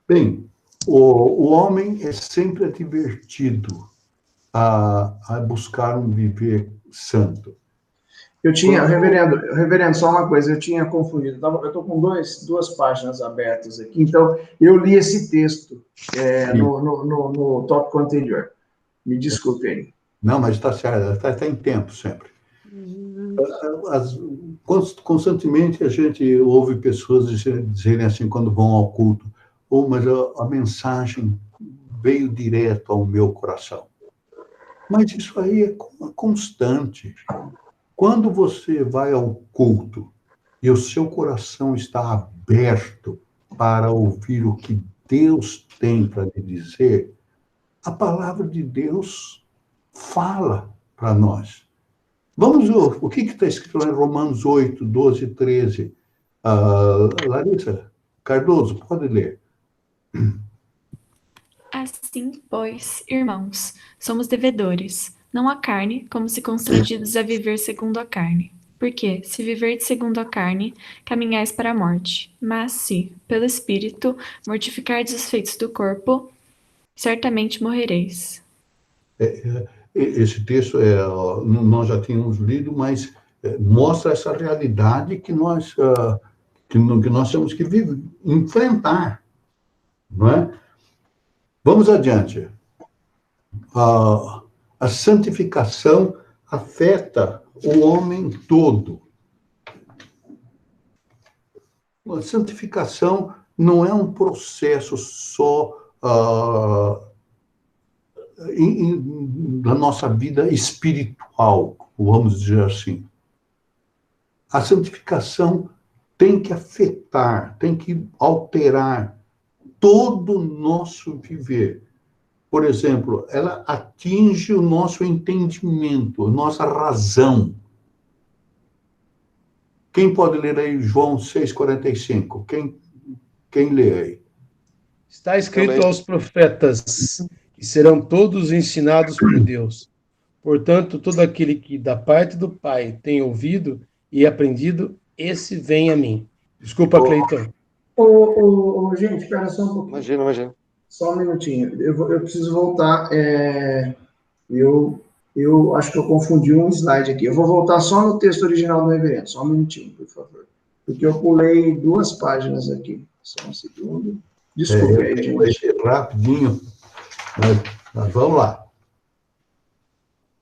Bem, o homem é sempre advertido a buscar um viver santo. Reverendo, só uma coisa, eu tinha confundido. Eu estou com duas páginas abertas aqui, então eu li esse texto no tópico anterior. Me desculpe aí. Não, mas está certo, está em tempo sempre. Constantemente a gente ouve pessoas dizerem assim, quando vão ao culto, mas a mensagem veio direto ao meu coração. Mas isso aí é constante. Quando você vai ao culto e o seu coração está aberto para ouvir o que Deus tem para lhe dizer, a palavra de Deus fala para nós. Vamos ver o que está escrito lá em Romanos 8, 12 e 13. Larissa Cardoso, pode ler. Assim, pois, irmãos, somos devedores, não à carne, como se constrangidos a viver segundo a carne. Porque, se viverdes segundo a carne, caminhais para a morte. Mas se, pelo Espírito, mortificardes os feitos do corpo, certamente morrereis. Esse texto nós já tínhamos lido, mas mostra essa realidade que nós temos que enfrentar, não é? Vamos adiante. A santificação afeta o homem todo. A santificação não é um processo só da nossa vida espiritual, vamos dizer assim. A santificação tem que afetar, tem que alterar todo o nosso viver. Por exemplo, ela atinge o nosso entendimento, a nossa razão. Quem pode ler aí João 6,45? Quem lê aí? Está escrito aos profetas, que serão todos ensinados por Deus. Portanto, todo aquele que da parte do Pai tem ouvido e aprendido, esse vem a mim. Desculpa, Cleiton. Gente, espera só um pouquinho. Imagina. Só um minutinho. Eu preciso voltar. Eu acho que eu confundi um slide aqui. Eu vou voltar só no texto original do reverendo. Só um minutinho, por favor. Porque eu pulei 2 páginas aqui. Só um segundo. Desculpe aí, gente. Vai ser rapidinho. Mas vamos lá.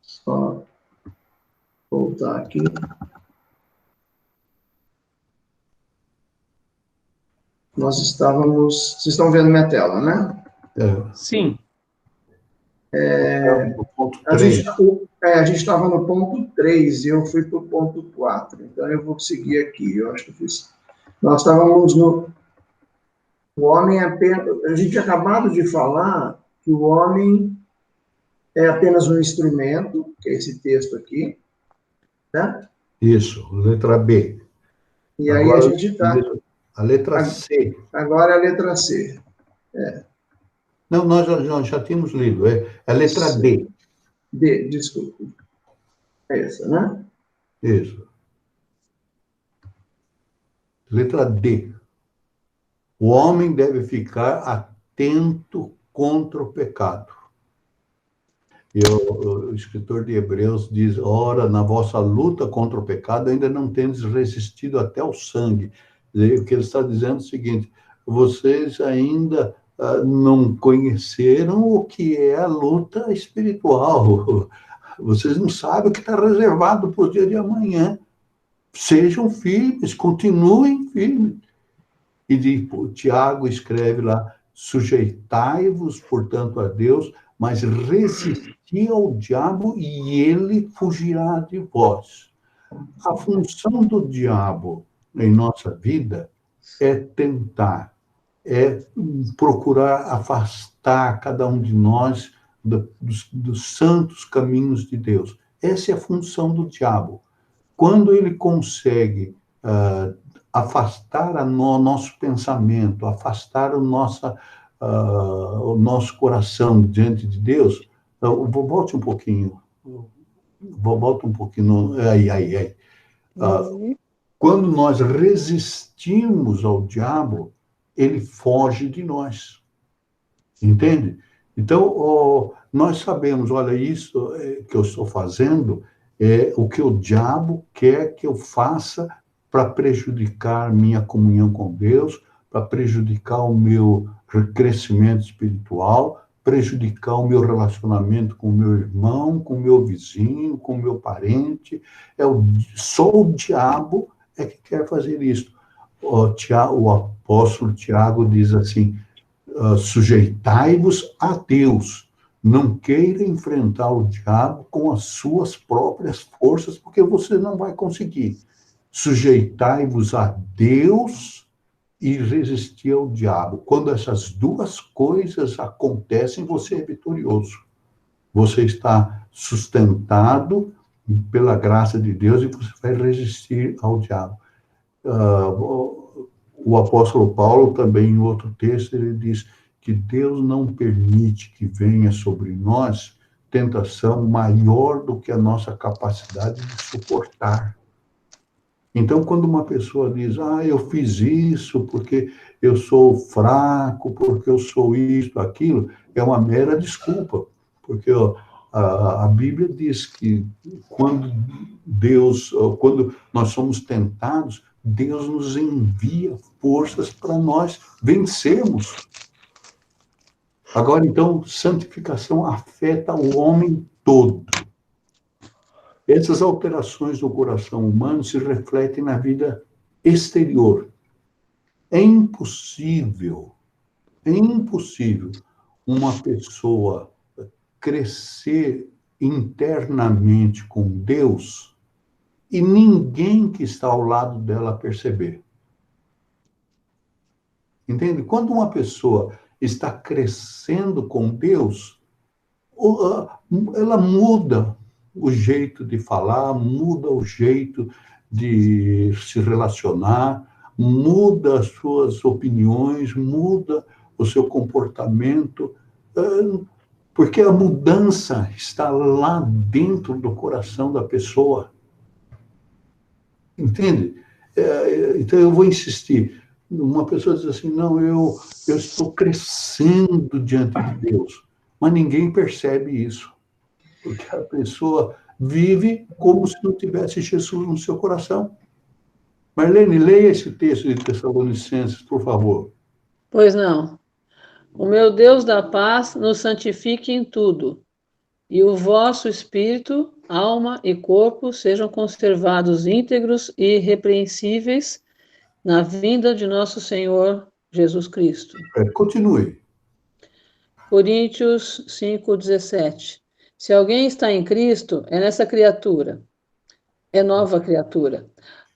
Só voltar aqui. Vocês estão vendo minha tela, né? Sim. A gente estava no ponto 3 e eu fui para o ponto 4. Então, eu vou seguir aqui. Eu acho que fiz. Nós estávamos no... O homem é apenas... A gente tinha acabado de falar que o homem é apenas um instrumento, que é esse texto aqui, né? Isso, letra B. E aí a gente está... A letra C. Agora é a letra C. Não, nós já tínhamos lido. É a letra C. D. D, desculpe. É essa, né? Isso. Letra D. O homem deve ficar atento contra o pecado. E o escritor de Hebreus diz: ora, na vossa luta contra o pecado ainda não tendes resistido até o sangue. O que ele está dizendo é o seguinte: vocês ainda não conheceram o que é a luta espiritual. Vocês não sabem o que está reservado para o dia de amanhã. Sejam firmes, continuem firmes. E Tiago escreve lá: sujeitai-vos, portanto, a Deus, mas resisti ao diabo e ele fugirá de vós. A função do diabo em nossa vida é tentar, é procurar afastar cada um de nós dos santos caminhos de Deus. Essa é a função do diabo. Quando ele consegue afastar o nosso pensamento, afastar o nosso coração diante de Deus, volte um pouquinho. Volta um pouquinho. Aí. Quando nós resistimos ao diabo, ele foge de nós. Entende? Então, nós sabemos, olha, isso que eu estou fazendo é o que o diabo quer que eu faça para prejudicar minha comunhão com Deus, para prejudicar o meu crescimento espiritual, prejudicar o meu relacionamento com o meu irmão, com o meu vizinho, com o meu parente. Só o diabo é que quer fazer isso. O apóstolo Tiago diz assim: sujeitai-vos a Deus, não queira enfrentar o diabo com as suas próprias forças, porque você não vai conseguir. Sujeitai-vos a Deus e resistir ao diabo. Quando essas 2 coisas acontecem, você é vitorioso. Você está sustentado pela graça de Deus e você vai resistir ao diabo. O apóstolo Paulo, também em outro texto, ele diz que Deus não permite que venha sobre nós tentação maior do que a nossa capacidade de suportar. Então, quando uma pessoa diz, eu fiz isso porque eu sou fraco, porque eu sou isso, aquilo, é uma mera desculpa. Porque a Bíblia diz que quando nós somos tentados, Deus nos envia forças para nós vencermos. Agora, então, santificação afeta o homem todo. Essas alterações no coração humano se refletem na vida exterior. É impossível uma pessoa crescer internamente com Deus e ninguém que está ao lado dela perceber. Entende? Quando uma pessoa está crescendo com Deus, ela muda o jeito de falar, muda o jeito de se relacionar, muda as suas opiniões, muda o seu comportamento, porque a mudança está lá dentro do coração da pessoa. Entende? Então, eu vou insistir. Uma pessoa diz assim, não, eu estou crescendo diante de Deus, mas ninguém percebe isso. Porque a pessoa vive como se não tivesse Jesus no seu coração. Marlene, leia esse texto de Tessalonicenses, por favor. Pois não. O meu Deus da paz nos santifique em tudo, e o vosso espírito, alma e corpo sejam conservados íntegros e irrepreensíveis na vinda de nosso Senhor Jesus Cristo. Continue. Coríntios 5:17. Se alguém está em Cristo, é nessa criatura, é nova criatura.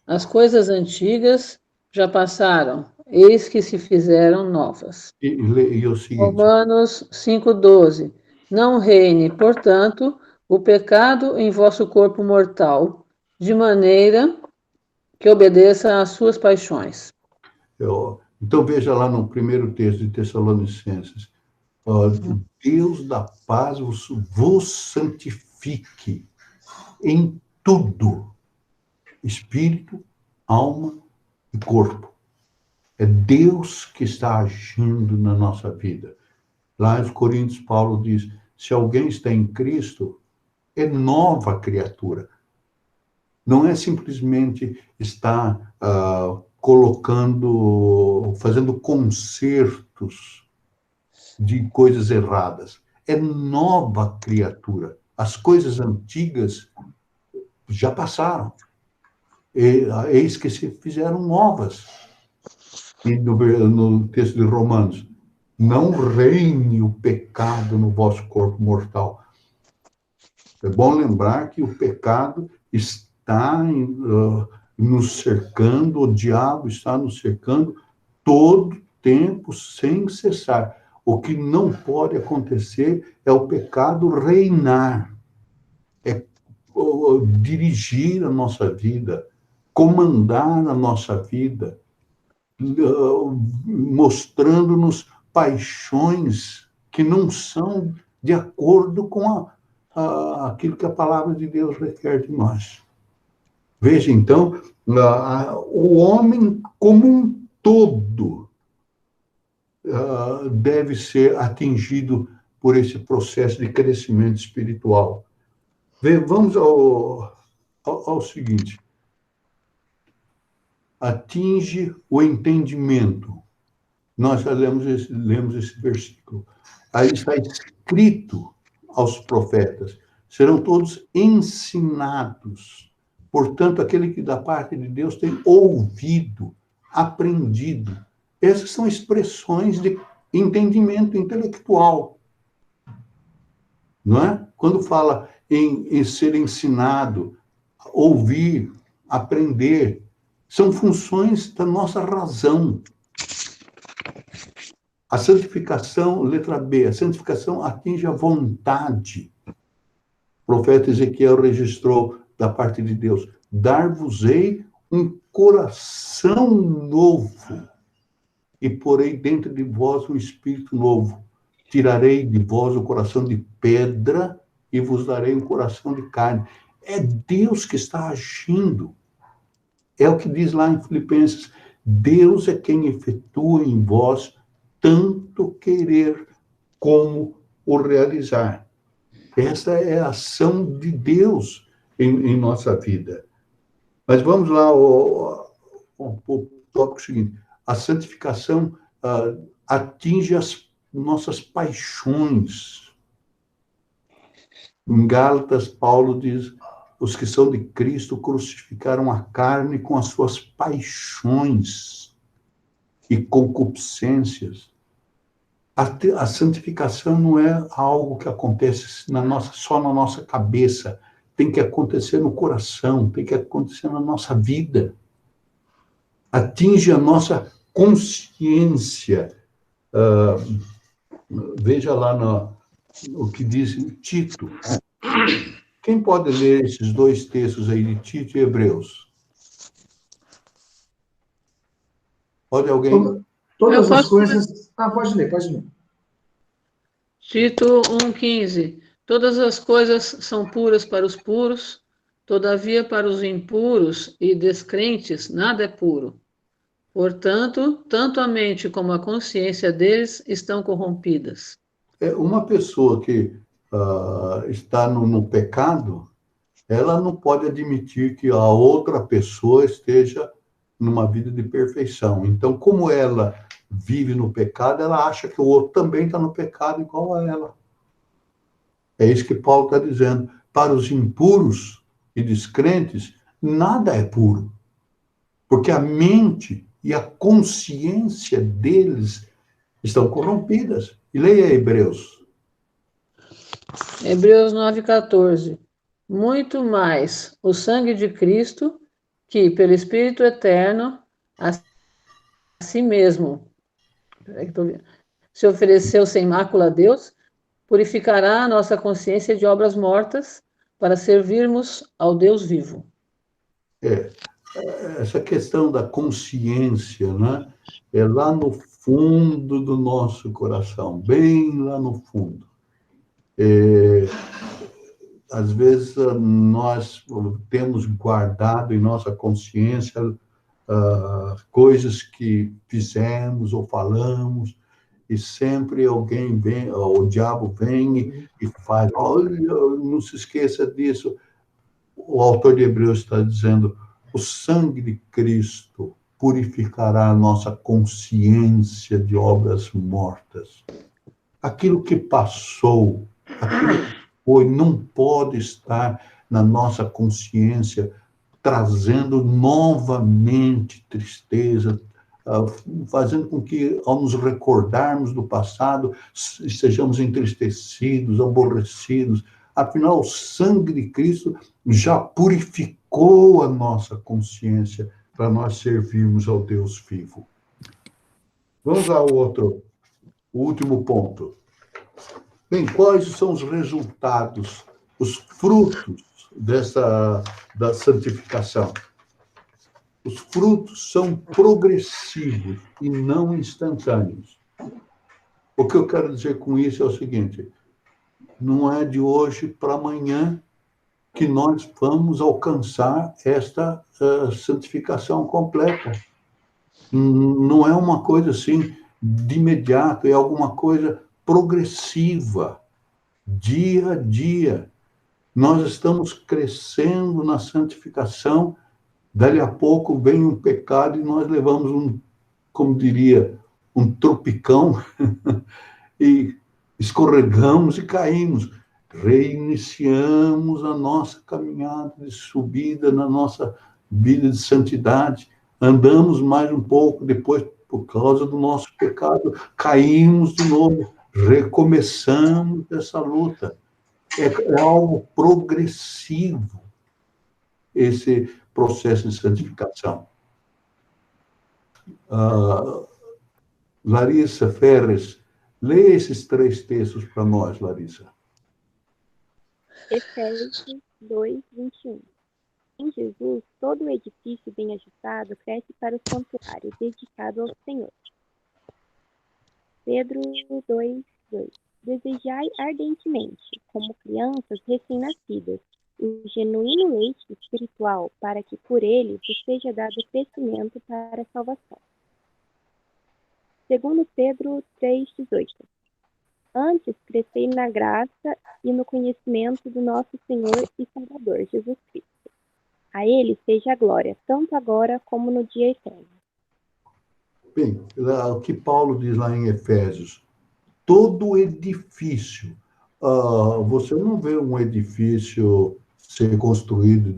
As coisas antigas já passaram, eis que se fizeram novas. E o seguinte. Romanos 5:12. Não reine, portanto, o pecado em vosso corpo mortal, de maneira que obedeça às suas paixões. Então, veja lá no primeiro texto de Tessalonicenses. Deus da paz vos santifique em tudo, espírito, alma e corpo. É Deus que está agindo na nossa vida. Lá em Coríntios, Paulo diz, se alguém está em Cristo, é nova criatura. Não é simplesmente estar fazendo consertos de coisas erradas. É nova criatura. As coisas antigas já passaram. Eis que se fizeram novas. E no texto de Romanos, não reine o pecado no vosso corpo mortal. É bom lembrar que o pecado está nos cercando, o diabo está nos cercando todo tempo, sem cessar. O que não pode acontecer é o pecado reinar, é dirigir a nossa vida, comandar a nossa vida, mostrando-nos paixões que não são de acordo com aquilo que a palavra de Deus requer de nós. Veja, então, o homem como um todo deve ser atingido por esse processo de crescimento espiritual. Vamos ao seguinte. Atinge o entendimento. Nós já lemos esse versículo. Aí está escrito aos profetas, serão todos ensinados. Portanto, aquele que da parte de Deus tem ouvido, aprendido. Essas são expressões de entendimento intelectual. Não é? Quando fala em ser ensinado, ouvir, aprender, são funções da nossa razão. A santificação, letra B, a santificação atinge a vontade. O profeta Ezequiel registrou da parte de Deus, dar-vos-ei um coração novo e porei dentro de vós um espírito novo. Tirarei de vós o coração de pedra e vos darei um coração de carne. É Deus que está agindo. É o que diz lá em Filipenses: Deus é quem efetua em vós tanto querer como o realizar. Essa é a ação de Deus em nossa vida. Mas vamos lá ao tópico seguinte. A santificação atinge as nossas paixões. Em Gálatas, Paulo diz: os que são de Cristo crucificaram a carne com as suas paixões e concupiscências. A santificação não é algo que acontece só na nossa cabeça. Tem que acontecer no coração, tem que acontecer na nossa vida. Atinge a nossa consciência. Veja lá o que diz Tito. Quem pode ler esses dois textos aí de Tito e Hebreus? Pode alguém? Todas as coisas... pode ler. Tito 1,15. Todas as coisas são puras para os puros, todavia para os impuros e descrentes nada é puro. Portanto, tanto a mente como a consciência deles estão corrompidas. Uma pessoa que está no pecado, ela não pode admitir que a outra pessoa esteja numa vida de perfeição. Então, como ela vive no pecado, ela acha que o outro também está no pecado igual a ela. É isso que Paulo está dizendo. Para os impuros e descrentes, nada é puro. Porque a mente e a consciência deles estão corrompidas. E leia Hebreus. Hebreus 9,14. Muito mais o sangue de Cristo, que pelo Espírito Eterno a si mesmo se ofereceu sem mácula a Deus, purificará a nossa consciência de obras mortas para servirmos ao Deus vivo. Essa questão da consciência, né? É lá no fundo do nosso coração, bem lá no fundo. Às vezes nós temos guardado em nossa consciência coisas que fizemos ou falamos, e sempre alguém vem, o diabo vem e faz: olha, não se esqueça disso. O autor de Hebreus está dizendo: o sangue de Cristo purificará a nossa consciência de obras mortas. Aquilo que passou, aquilo que foi, não pode estar na nossa consciência, trazendo novamente tristeza, fazendo com que, ao nos recordarmos do passado, estejamos entristecidos, aborrecidos. Afinal, o sangue de Cristo já purificou a nossa consciência para nós servirmos ao Deus vivo. Vamos ao o último ponto. Bem, quais são os resultados, os frutos da santificação? Os frutos são progressivos e não instantâneos. O que eu quero dizer com isso é o seguinte: não é de hoje para amanhã que nós vamos alcançar esta santificação completa. Não é uma coisa assim de imediato, é alguma coisa progressiva, dia a dia. Nós estamos crescendo na santificação, dali a pouco vem um pecado e nós levamos como diria, um tropicão e escorregamos e caímos. Reiniciamos a nossa caminhada de subida na nossa vida de santidade. Andamos mais um pouco, depois, por causa do nosso pecado, caímos de novo, recomeçamos essa luta. É algo progressivo, esse processo de santificação. Larissa Ferres, lê esses 3 textos para nós, Larissa. Efésios 2, 21. Em Jesus, todo o edifício bem ajustado cresce para o santuário dedicado ao Senhor. Pedro 2, 2. Desejai ardentemente, como crianças recém-nascidas, o genuíno leite espiritual, para que por ele vos seja dado crescimento para a salvação. Segundo Pedro 3,18. Antes, crescei na graça e no conhecimento do nosso Senhor e Salvador, Jesus Cristo. A ele seja a glória, tanto agora como no dia eterno. Bem, o que Paulo diz lá em Efésios, todo edifício, você não vê um edifício ser construído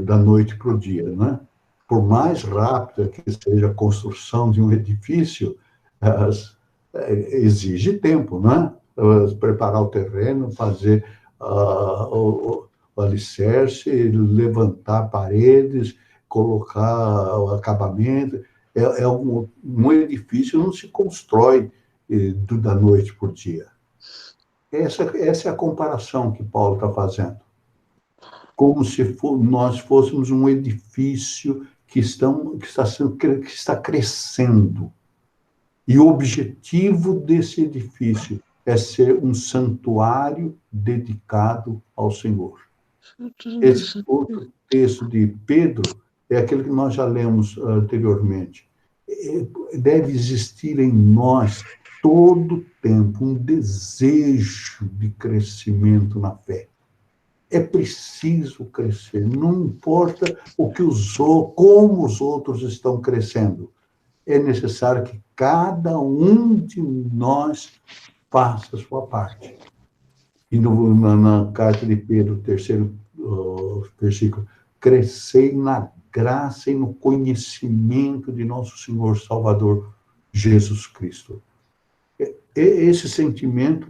da noite para o dia, né? Por mais rápida que seja a construção de um edifício, exige tempo, né? Preparar o terreno, fazer o alicerce, levantar paredes, colocar o acabamento. Um edifício não se constrói da noite por dia. Essa é a comparação que Paulo está fazendo. Como se nós fôssemos um edifício que está crescendo. E o objetivo desse edifício é ser um santuário dedicado ao Senhor. Esse outro texto de Pedro é aquele que nós já lemos anteriormente. Deve existir em nós, todo o tempo, um desejo de crescimento na fé. É preciso crescer, não importa como os outros estão crescendo. É necessário que cada um de nós faça a sua parte. E na carta de Pedro, 3º versículo, crescei na graça e no conhecimento de nosso Senhor Salvador, Jesus Cristo. Esse sentimento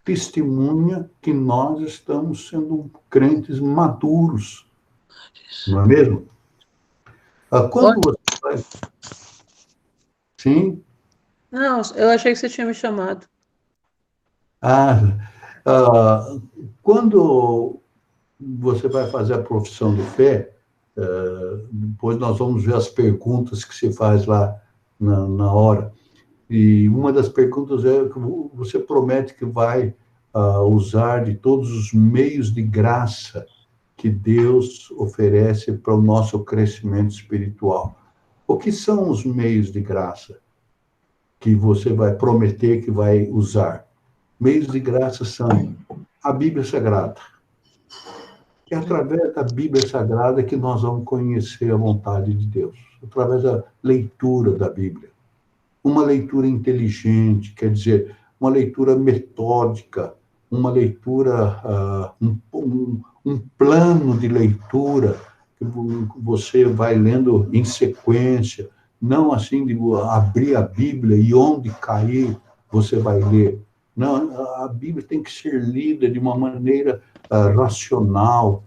testemunha que nós estamos sendo crentes maduros, não é mesmo? Quando você vai... Sim? Não, eu achei que você tinha me chamado. Quando você vai fazer a profissão de fé, depois nós vamos ver as perguntas que se faz lá na hora. E uma das perguntas é que você promete que vai usar de todos os meios de graça que Deus oferece para o nosso crescimento espiritual. O que são os meios de graça que você vai prometer que vai usar? Meios de graça são a Bíblia Sagrada. É através da Bíblia Sagrada que nós vamos conhecer a vontade de Deus. Através da leitura da Bíblia. Uma leitura inteligente, quer dizer, uma leitura metódica, uma leitura, um plano de leitura que você vai lendo em sequência, não assim de abrir a Bíblia e onde cair você vai ler. Não, a Bíblia tem que ser lida de uma maneira racional.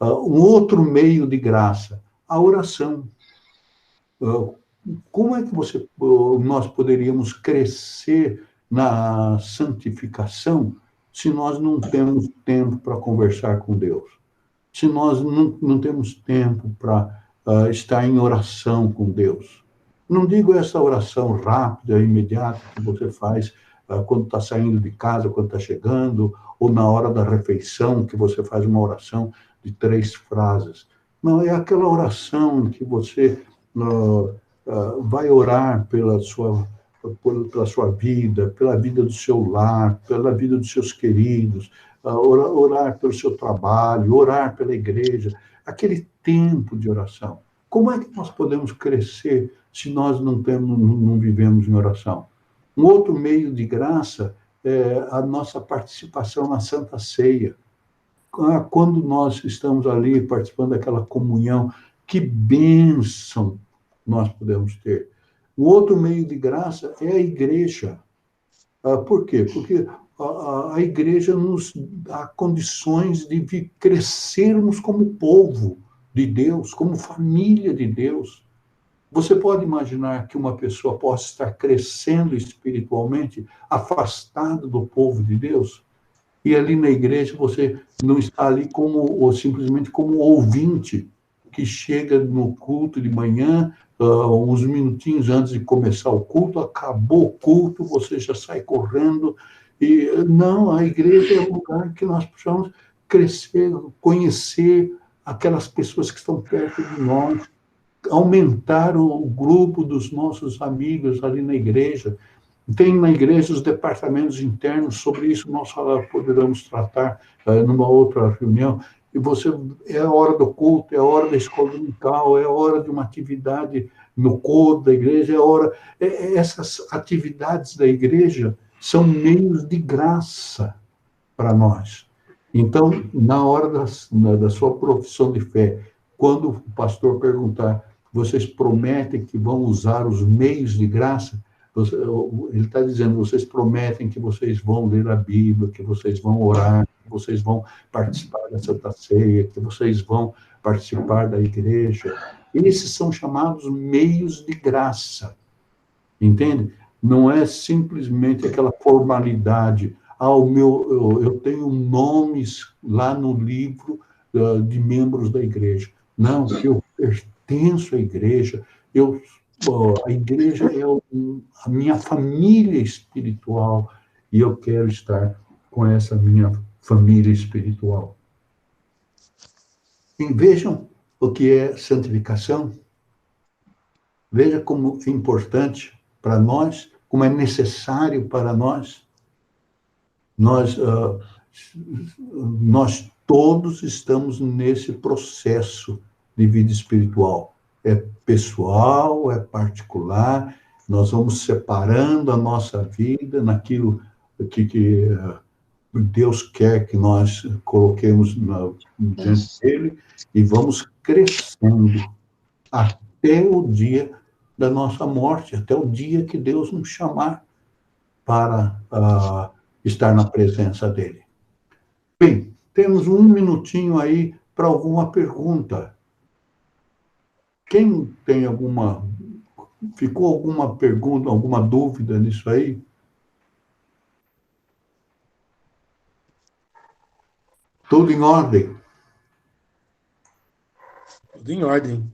Um outro meio de graça, a oração. Como é que nós poderíamos crescer na santificação se nós não temos tempo para conversar com Deus? Se nós não temos tempo para estar em oração com Deus? Não digo essa oração rápida, imediata, que você faz quando está saindo de casa, quando está chegando, ou na hora da refeição, que você faz uma oração de 3 frases. Não, é aquela oração que você vai orar pela sua vida, pela vida do seu lar, pela vida dos seus queridos, orar pelo seu trabalho, orar pela igreja, aquele tempo de oração. Como é que nós podemos crescer se nós não vivemos em oração? Um outro meio de graça é a nossa participação na Santa Ceia. Quando nós estamos ali participando daquela comunhão, que bênção nós podemos ter. Um outro meio de graça é a igreja. Por quê? Porque a igreja nos dá condições de crescermos como povo de Deus, como família de Deus. Você pode imaginar que uma pessoa possa estar crescendo espiritualmente, afastada do povo de Deus? E ali na igreja você não está ali simplesmente como ouvinte, que chega no culto de manhã, uns minutinhos antes de começar o culto, acabou o culto, você já sai correndo. E não, a igreja é um lugar que nós precisamos crescer, conhecer aquelas pessoas que estão perto de nós, aumentar o grupo dos nossos amigos ali na igreja. Tem na igreja os departamentos internos, sobre isso nós poderemos tratar numa outra reunião. E é a hora do culto, é a hora da escola dominical, é a hora de uma atividade no coro da igreja, essas atividades da igreja são meios de graça para nós. Então, na hora da sua profissão de fé, quando o pastor perguntar, vocês prometem que vão usar os meios de graça? Ele está dizendo, vocês prometem que vocês vão ler a Bíblia, que vocês vão orar, que vocês vão participar da Santa Ceia, que vocês vão participar da igreja. Esses são chamados meios de graça, entende? Não é simplesmente aquela formalidade. Eu tenho nomes lá no livro de membros da igreja. Não, eu pertenço à igreja, a igreja é a minha família espiritual e eu quero estar com essa minha família espiritual. E vejam o que é santificação. Veja como é importante para nós, como é necessário para nós. Nós todos estamos nesse processo de vida espiritual. É pessoal, é particular, nós vamos separando a nossa vida naquilo que Deus quer que nós coloquemos diante dele e vamos crescendo até o dia da nossa morte, até o dia que Deus nos chamar para estar na presença dele. Bem, temos um minutinho aí para alguma pergunta. Quem tem ficou alguma pergunta, alguma dúvida nisso aí? Tudo em ordem? Tudo em ordem.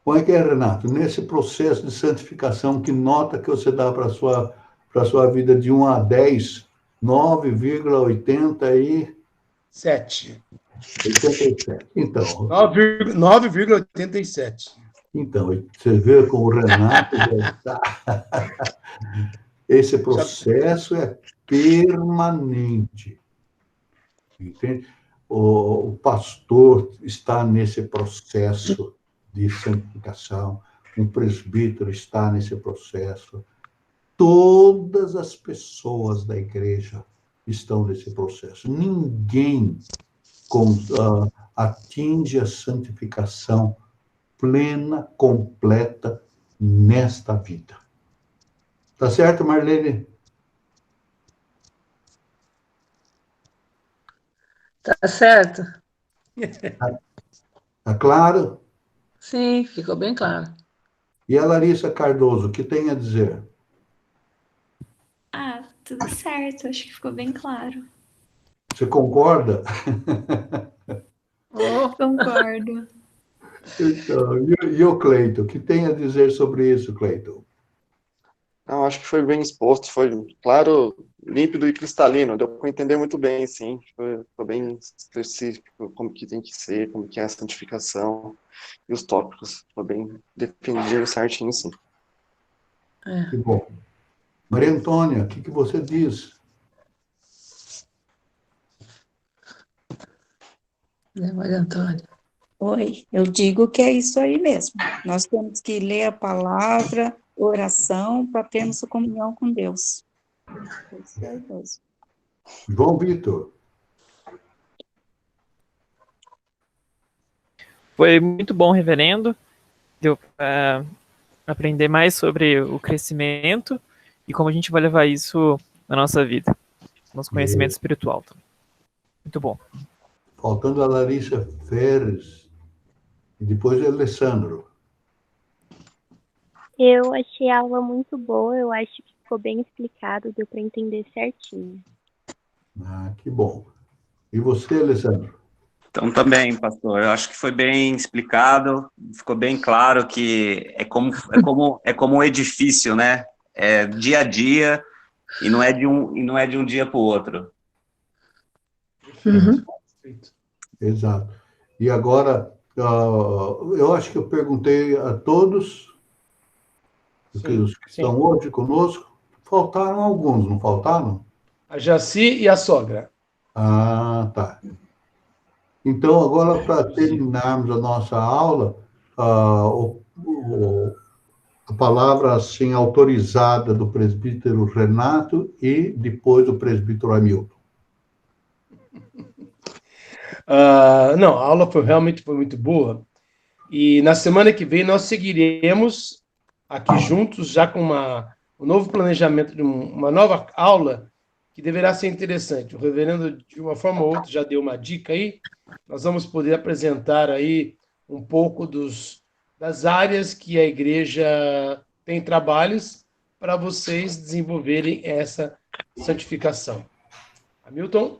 Como é que é, Renato? Nesse processo de santificação, que nota que você dá para a sua vida de 1 a 10? 9,87. 87. Então. 9,87. Então, você vê como o Renato já está. Esse processo é permanente. Entende? O pastor está nesse processo de santificação, um presbítero está nesse processo. Todas as pessoas da igreja estão nesse processo. Ninguém atinge a santificação plena, completa, nesta vida. Tá certo, Marlene? Tá certo. Tá claro? Sim, ficou bem claro. E a Larissa Cardoso, o que tem a dizer? Tudo certo, acho que ficou bem claro. Você concorda? Concordo. Então, e o Cleiton, o que tem a dizer sobre isso, Cleiton? Não, acho que foi bem exposto, foi claro, límpido e cristalino, deu para entender muito bem, sim, foi bem específico como que tem que ser, como que é a santificação e os tópicos, foi bem definido certinho, sim. Que bom. Maria Antônia, o que você diz? Maria Antônia. Oi, eu digo que é isso aí mesmo. Nós temos que ler a palavra, oração, para termos comunhão com Deus. Isso é mesmo. João Vitor. Foi muito bom, reverendo. Deu para aprender mais sobre o crescimento e como a gente vai levar isso na nossa vida, nosso conhecimento espiritual também. Muito bom. Faltando a Larissa Ferres e depois o Alessandro. Eu achei a aula muito boa, eu acho que ficou bem explicado, deu para entender certinho. Que bom. E você, Alessandro? Então, também, pastor, eu acho que foi bem explicado, ficou bem claro que é como um edifício, né? É dia a dia e não é de um dia para o outro. Uhum. Exato. E agora, eu acho que eu perguntei a todos, os que estão hoje conosco, faltaram alguns, não faltaram? A Jaci e a sogra. Ah, tá. Então, agora, para terminarmos a nossa aula, a palavra assim autorizada do presbítero Renato e depois do presbítero Hamilton. Não, a aula realmente foi muito boa. E na semana que vem nós seguiremos aqui juntos, já com um novo planejamento de uma nova aula que deverá ser interessante. O reverendo, de uma forma ou outra, já deu uma dica aí. Nós vamos poder apresentar aí um pouco das áreas que a igreja tem trabalhos para vocês desenvolverem essa santificação. Hamilton?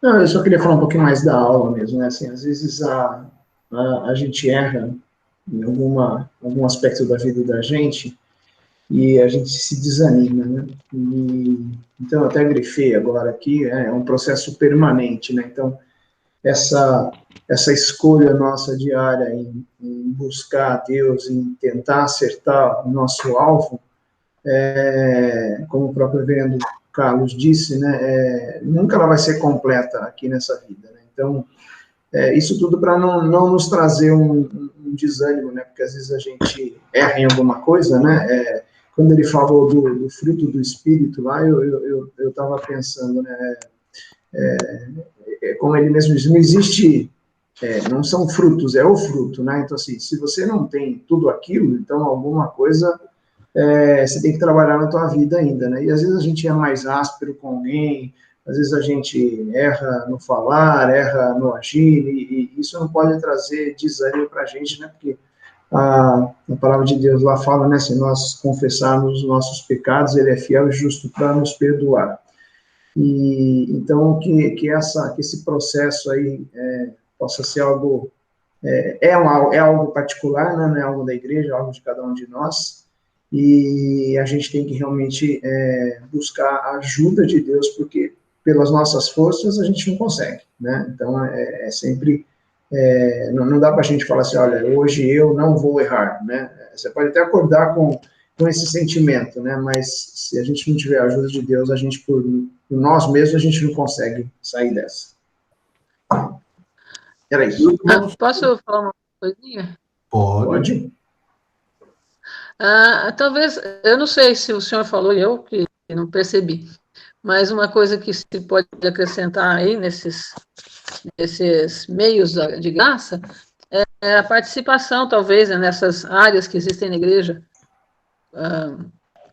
Não, eu só queria falar um pouquinho mais da aula mesmo, né? Assim, às vezes a gente erra em algum aspecto da vida da gente e a gente se desanima, né? Então, eu até grifei agora aqui, é um processo permanente, né? Então, essa escolha nossa diária em buscar a Deus, em tentar acertar o nosso alvo, como o próprio reverendo Carlos disse, né, nunca ela vai ser completa aqui nessa vida, né? Então, isso tudo para não nos trazer um desânimo, né? Porque às vezes a gente erra em alguma coisa, né? Quando ele falou do fruto do Espírito lá, eu estava pensando, né? Como ele mesmo diz, não existe, não são frutos, é o fruto, né? Então, assim, se você não tem tudo aquilo, então alguma coisa você tem que trabalhar na tua vida ainda, né? E às vezes a gente é mais áspero com alguém, às vezes a gente erra no falar, erra no agir, e isso não pode trazer desânimo para a gente, né? Porque a palavra de Deus lá fala, né? Se nós confessarmos os nossos pecados, Ele é fiel e justo para nos perdoar. E então que esse processo aí possa ser algo algo particular, né? Não é algo da igreja, é algo de cada um de nós. E a gente tem que realmente buscar a ajuda de Deus, porque pelas nossas forças a gente não consegue, né? Então, sempre... não dá para a gente falar assim, olha, hoje eu não vou errar, né? Você pode até acordar com esse sentimento, né? Mas se a gente não tiver a ajuda de Deus, a gente, por nós mesmos, a gente não consegue sair dessa. Era isso. Posso falar uma coisinha? Pode. Talvez, eu não sei se o senhor falou, eu que não percebi, mas uma coisa que se pode acrescentar aí nesses meios de graça é a participação, talvez, nessas áreas que existem na igreja.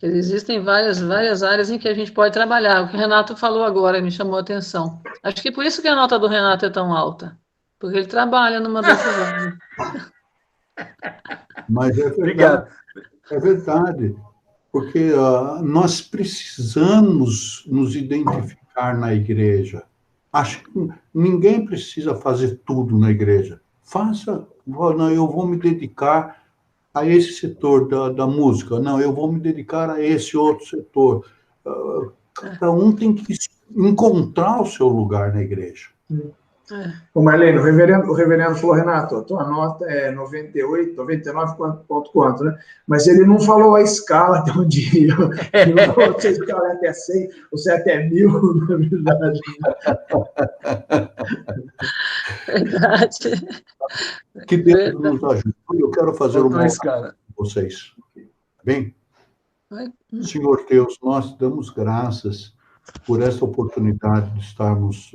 Existem várias áreas em que a gente pode trabalhar. O que o Renato falou agora me chamou a atenção. Acho que por isso que a nota do Renato é tão alta, porque ele trabalha numa dessas áreas. Mas é verdade. Obrigado. É verdade, porque nós precisamos nos identificar na igreja. Acho que ninguém precisa fazer tudo na igreja. Não, eu vou me dedicar a esse setor da música, não, eu vou me dedicar a esse outro setor. Cada um tem que encontrar o seu lugar na igreja. Ô Marlene, o reverendo falou, Renato, a tua nota é 98, 99, quanto, né? Mas ele não falou a escala até um dia. Ele não falou se a escala é até 100 ou se é até 1000, na verdade. Verdade. Que Deus nos ajude. Eu quero fazer uma oração com vocês. Bem? Senhor Deus, nós damos graças por essa oportunidade de estarmos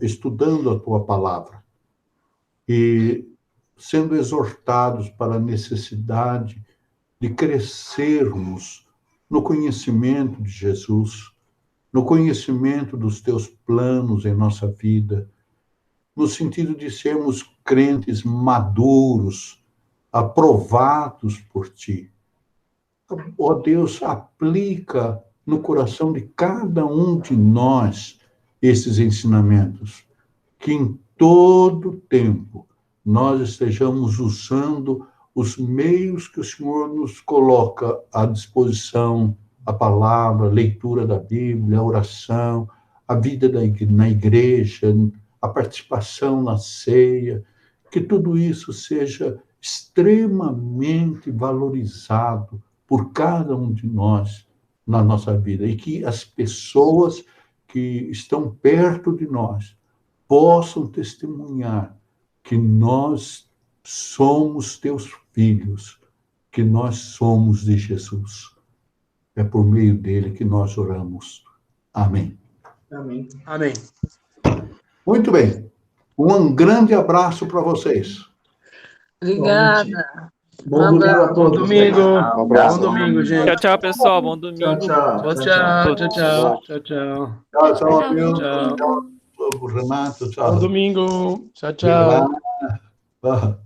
estudando a Tua Palavra e sendo exortados para a necessidade de crescermos no conhecimento de Jesus, no conhecimento dos Teus planos em nossa vida, no sentido de sermos crentes maduros, aprovados por Ti. Ó Deus, aplica no coração de cada um de nós esses ensinamentos, que em todo tempo nós estejamos usando os meios que o Senhor nos coloca à disposição, a palavra, a leitura da Bíblia, a oração, a vida na igreja, a participação na ceia, que tudo isso seja extremamente valorizado por cada um de nós na nossa vida, e que as pessoas que estão perto de nós possam testemunhar que nós somos teus filhos, que nós somos de Jesus. É por meio dele que nós oramos. Amém. Amém. Amém. Muito bem. Um grande abraço para vocês. Obrigada. Bom domingo a todos. Bom domingo. Bom domingo, gente. Tchau, tchau, pessoal. Bom domingo. Tchau, tchau. Tchau, tchau. Tchau, tchau, amigo. Tchau. Tchau, Renato. Tchau. Bom domingo. Tchau, tchau. Obrigado.